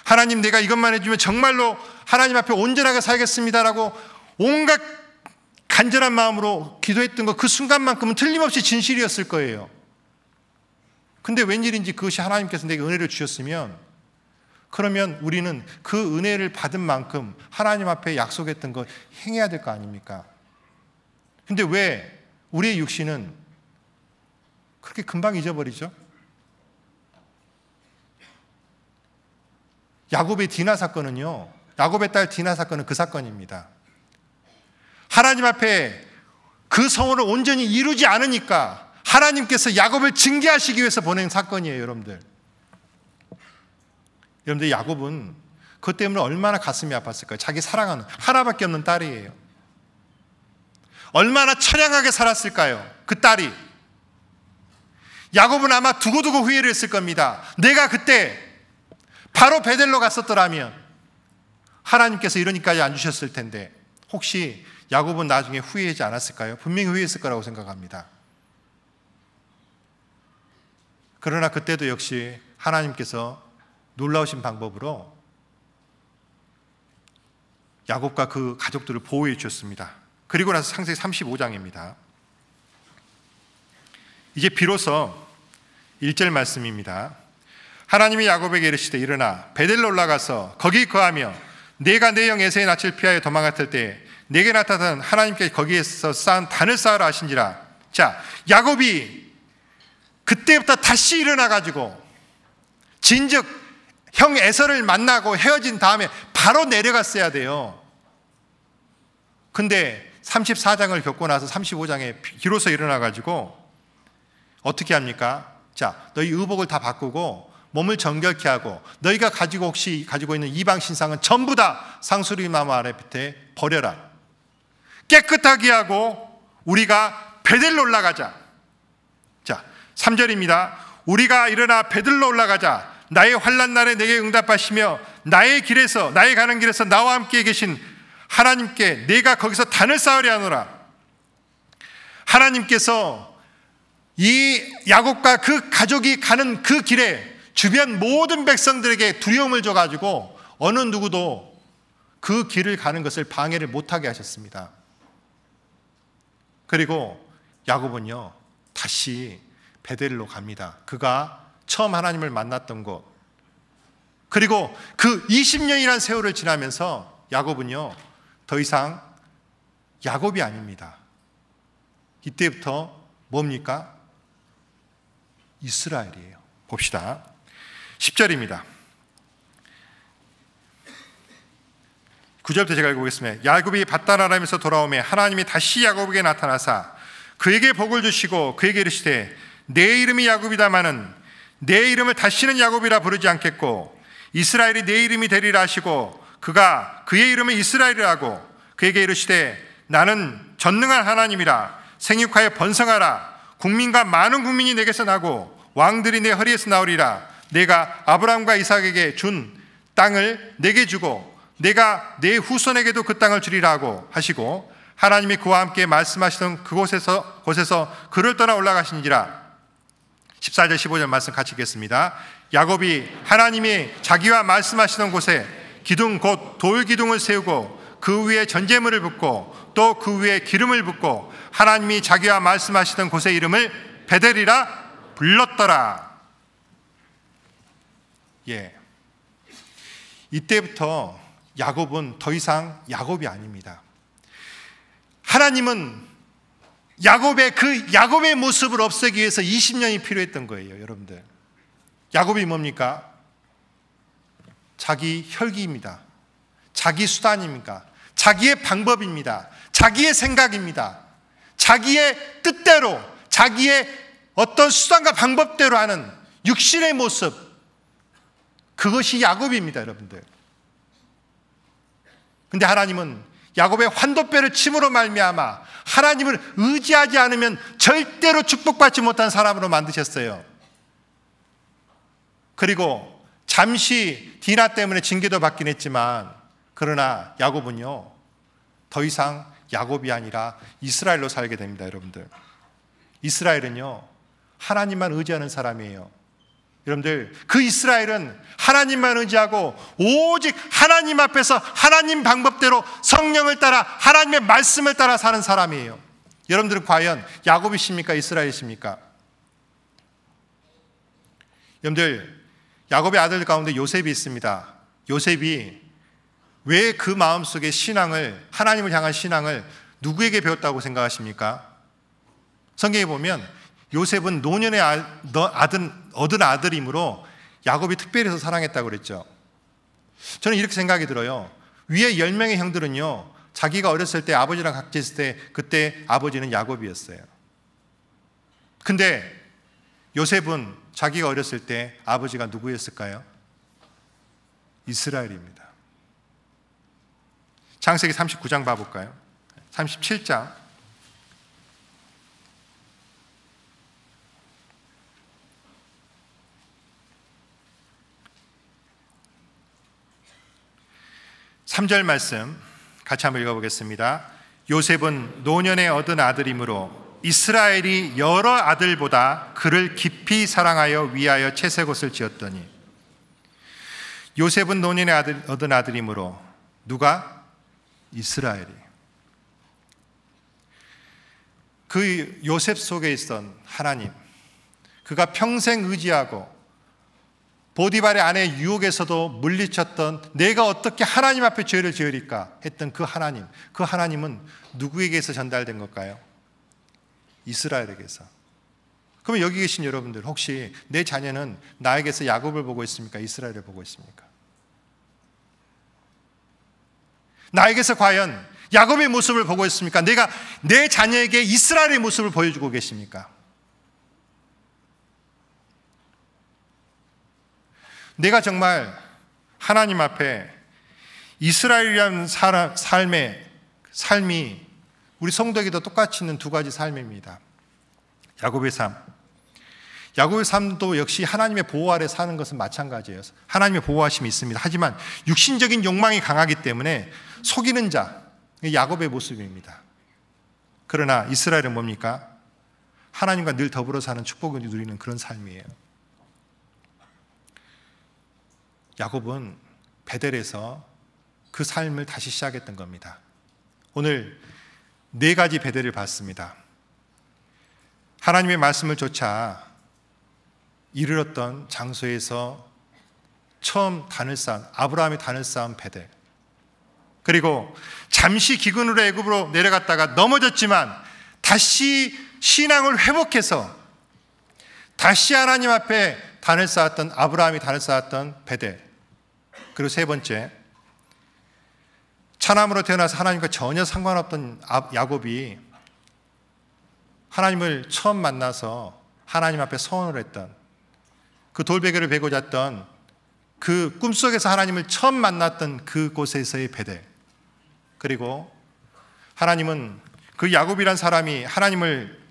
하나님, 내가 이것만 해주면 정말로 하나님 앞에 온전하게 살겠습니다라고 온갖 간절한 마음으로 기도했던 것, 그 순간만큼은 틀림없이 진실이었을 거예요. 근데 웬일인지 그것이 하나님께서 내게 은혜를 주셨으면, 그러면 우리는 그 은혜를 받은 만큼 하나님 앞에 약속했던 것 행해야 될 거 아닙니까? 근데 왜 우리의 육신은 그렇게 금방 잊어버리죠? 야곱의 디나 사건은요, 야곱의 딸 디나 사건은 그 사건입니다. 하나님 앞에 그 성원을 온전히 이루지 않으니까 하나님께서 야곱을 징계하시기 위해서 보낸 사건이에요. 여러분들 야곱은 그것 때문에 얼마나 가슴이 아팠을까요? 자기 사랑하는 하나밖에 없는 딸이에요. 얼마나 처량하게 살았을까요? 그 딸이. 야곱은 아마 두고두고 후회를 했을 겁니다. 내가 그때 바로 베델로 갔었더라면 하나님께서 이러니까지 안 주셨을 텐데. 혹시 야곱은 나중에 후회하지 않았을까요? 분명히 후회했을 거라고 생각합니다. 그러나 그때도 역시 하나님께서 놀라우신 방법으로 야곱과 그 가족들을 보호해 주셨습니다. 그리고 나서 창세기 35장입니다. 이제 비로소 1절 말씀입니다. 하나님이 야곱에게 이르시되 일어나 베델로 올라가서 거기 거하며 내가 내 형 에사의 낯을 피하여 도망갔을 때 내게 나타난 하나님께 거기에서 쌓은 단을 쌓으라 하신지라. 자, 야곱이 그때부터 다시 일어나가지고 진즉 형 에서를 만나고 헤어진 다음에 바로 내려갔어야 돼요. 근데 34장을 겪고 나서 35장에 비로소 일어나가지고 어떻게 합니까? 자, 너희 의복을 다 바꾸고 몸을 정결케 하고 너희가 혹시 가지고 있는 이방 신상은 전부 다 상수리나무 아래 밑에 버려라. 깨끗하게 하고 우리가 베델로 올라가자. 자, 3절입니다. 우리가 일어나 베델로 올라가자. 나의 환난 날에 내게 응답하시며 나의 가는 길에서 나와 함께 계신 하나님께 내가 거기서 단을 쌓으려 하노라. 하나님께서 이 야곱과 그 가족이 가는 그 길에 주변 모든 백성들에게 두려움을 줘가지고 어느 누구도 그 길을 가는 것을 방해를 못하게 하셨습니다. 그리고 야곱은요 다시 베델로 갑니다. 그가 처음 하나님을 만났던 곳. 그리고 그 20년이라는 세월을 지나면서 야곱은요 더 이상 야곱이 아닙니다. 이때부터 뭡니까? 이스라엘이에요. 봅시다. 10절입니다. 9절부터 제가 읽어보겠습니다. 야곱이 밧다라람에서 돌아오매 하나님이 다시 야곱에게 나타나사 그에게 복을 주시고 그에게 이르시되 내 이름이 야곱이다마는 내 이름을 다시는 야곱이라 부르지 않겠고 이스라엘이 내 이름이 되리라 하시고 그가 그의 이름을 이스라엘이라 하고 그에게 이르시되 나는 전능한 하나님이라 생육하여 번성하라 국민과 많은 국민이 내게서 나고 왕들이 내 허리에서 나오리라 내가 아브라함과 이삭에게 준 땅을 내게 주고 내가 내 후손에게도 그 땅을 주리라 하고 하시고 하나님이 그와 함께 말씀하시던 그곳에서 그를 떠나 올라가시니라. 14절 15절 말씀 같이 읽겠습니다. 야곱이 하나님이 자기와 말씀하시던 곳에 기둥 곧 돌기둥을 세우고 그 위에 전제물을 붓고 또 그 위에 기름을 붓고 하나님이 자기와 말씀하시던 곳의 이름을 베델이라 불렀더라. 이때부터 야곱은 더 이상 야곱이 아닙니다. 하나님은 야곱의 모습을 없애기 위해서 20년이 필요했던 거예요, 여러분들. 야곱이 뭡니까? 자기 혈기입니다. 자기 수단입니까? 자기의 방법입니다. 자기의 생각입니다. 자기의 뜻대로, 자기의 어떤 수단과 방법대로 하는 육신의 모습, 그것이 야곱입니다, 여러분들. 근데 하나님은 야곱의 환도뼈를 침으로 말미암아 하나님을 의지하지 않으면 절대로 축복받지 못한 사람으로 만드셨어요. 그리고 잠시 디나 때문에 징계도 받긴 했지만 그러나 야곱은요 더 이상 야곱이 아니라 이스라엘로 살게 됩니다, 여러분들. 이스라엘은요 하나님만 의지하는 사람이에요. 여러분들, 그 이스라엘은 하나님만 의지하고 오직 하나님 앞에서 하나님 방법대로 성령을 따라 하나님의 말씀을 따라 사는 사람이에요. 여러분들은 과연 야곱이십니까? 이스라엘이십니까? 여러분들, 야곱의 아들 가운데 요셉이 있습니다. 요셉이 왜 그 마음속에 신앙을, 하나님을 향한 신앙을 누구에게 배웠다고 생각하십니까? 성경에 보면 요셉은 노년에 얻은 아들이므로 야곱이 특별히 더 사랑했다고 그랬죠. 저는 이렇게 생각이 들어요. 위에 10명의 형들은요 자기가 어렸을 때 아버지랑 같이 있을 때 그때 아버지는 야곱이었어요. 근데 요셉은 자기가 어렸을 때 아버지가 누구였을까요? 이스라엘입니다. 창세기 39장 봐볼까요? 37장 3절 말씀 같이 한번 읽어보겠습니다. 요셉은 노년에 얻은 아들이므로 이스라엘이 여러 아들보다 그를 깊이 사랑하여 위하여 채색옷을 지었더니. 요셉은 노년에 얻은 아들이므로 누가? 이스라엘이. 그 요셉 속에 있던 하나님, 그가 평생 의지하고 보디발의 아내 유혹에서도 물리쳤던 내가 어떻게 하나님 앞에 죄를 지으리까 했던 그 하나님은 누구에게서 전달된 걸까요? 이스라엘에게서. 그러면 여기 계신 여러분들 혹시 내 자녀는 나에게서 야곱을 보고 있습니까? 이스라엘을 보고 있습니까? 나에게서 과연 야곱의 모습을 보고 있습니까? 내가 내 자녀에게 이스라엘의 모습을 보여주고 계십니까? 내가 정말 하나님 앞에 이스라엘이라는 삶이 우리 성도에게도 똑같이 있는 두 가지 삶입니다. 야곱의 삶. 야곱의 삶도 역시 하나님의 보호 아래 사는 것은 마찬가지예요. 하나님의 보호하심이 있습니다. 하지만 육신적인 욕망이 강하기 때문에 속이는 자, 야곱의 모습입니다. 그러나 이스라엘은 뭡니까? 하나님과 늘 더불어 사는 축복을 누리는 그런 삶이에요. 야곱은 베델에서 그 삶을 다시 시작했던 겁니다. 오늘 4가지 베델을 봤습니다. 하나님의 말씀을 쫓아 이르렀던 장소에서 처음 단을 쌓은, 아브라함이 단을 쌓은 베델, 그리고 잠시 기근으로 애굽으로 내려갔다가 넘어졌지만 다시 신앙을 회복해서 다시 하나님 앞에 단을 쌓았던, 아브라함이 단을 쌓았던 베델. 그리고 3번째, 차남으로 태어나서 하나님과 전혀 상관없던 야곱이 하나님을 처음 만나서 하나님 앞에 서원을 했던, 그 돌베개를 베고 잤던, 그 꿈속에서 하나님을 처음 만났던 그곳에서의 베델. 그리고 하나님은 그 야곱이란 사람이 하나님을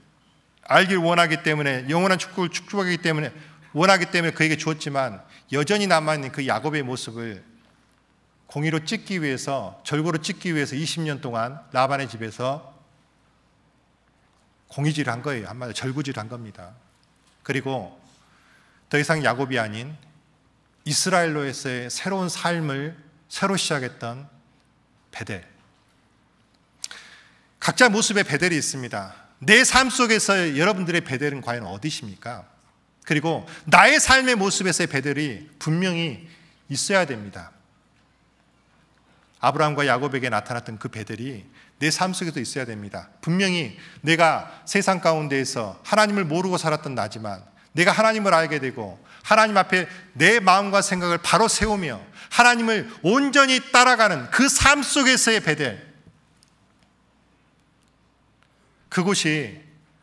알길 원하기 때문에, 영원한 축복을 축복하기 때문에 원하기 때문에 그에게 주었지만, 여전히 남아있는 그 야곱의 모습을 공의로 찍기 위해서, 절고로 찍기 위해서 20년 동안 라반의 집에서 공의질을 한 거예요. 한마디로 절구질을 한 겁니다. 그리고 더 이상 야곱이 아닌 이스라엘로에서의 새로운 삶을 새로 시작했던 베델. 각자 모습의 베델이 있습니다. 내 삶 속에서 여러분들의 베델은 과연 어디십니까? 그리고 나의 삶의 모습에서의 베델이 분명히 있어야 됩니다. 아브라함과 야곱에게 나타났던 그 베델이 내 삶 속에도 있어야 됩니다. 분명히 내가 세상 가운데에서 하나님을 모르고 살았던 나지만, 내가 하나님을 알게 되고 하나님 앞에 내 마음과 생각을 바로 세우며 하나님을 온전히 따라가는 그 삶 속에서의 베델. 그곳이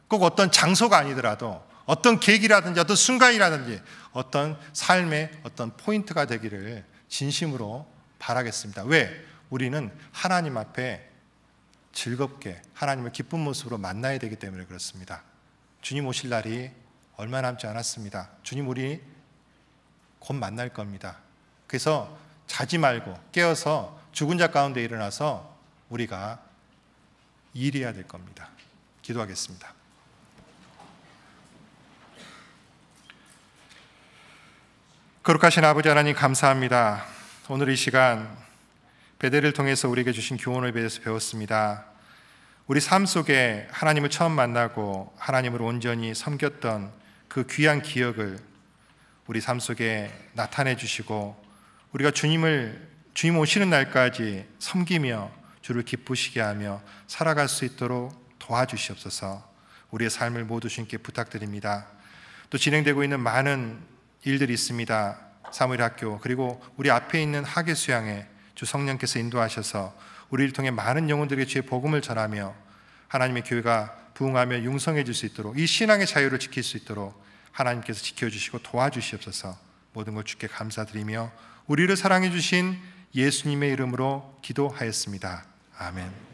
꼭 어떤 장소가 아니더라도 어떤 계기라든지 어떤 순간이라든지 어떤 삶의 어떤 포인트가 되기를 진심으로 바라겠습니다. 왜? 우리는 하나님 앞에 즐겁게 하나님을 기쁜 모습으로 만나야 되기 때문에 그렇습니다. 주님 오실 날이 얼마 남지 않았습니다. 주님 우리 곧 만날 겁니다. 그래서 자지 말고 깨어서 죽은 자 가운데 일어나서 우리가 일해야 될 겁니다. 기도하겠습니다. 거룩하신 아버지 하나님, 감사합니다. 오늘 이 시간 베델을 통해서 우리에게 주신 교훈을 대해서 배웠습니다. 우리 삶 속에 하나님을 처음 만나고 하나님을 온전히 섬겼던 그 귀한 기억을 우리 삶 속에 나타내 주시고, 우리가 주님 오시는 날까지 섬기며 주를 기쁘시게 하며 살아갈 수 있도록 도와주시옵소서. 우리의 삶을 모두 주님께 부탁드립니다. 또 진행되고 있는 많은 일들이 있습니다. 사무엘 학교, 그리고 우리 앞에 있는 학예 수양회 주 성령께서 인도하셔서 우리를 통해 많은 영혼들에게 주의 복음을 전하며 하나님의 교회가 부흥하며 융성해질 수 있도록, 이 신앙의 자유를 지킬 수 있도록 하나님께서 지켜주시고 도와주시옵소서. 모든 걸 주께 감사드리며 우리를 사랑해 주신 예수님의 이름으로 기도하였습니다. 아멘.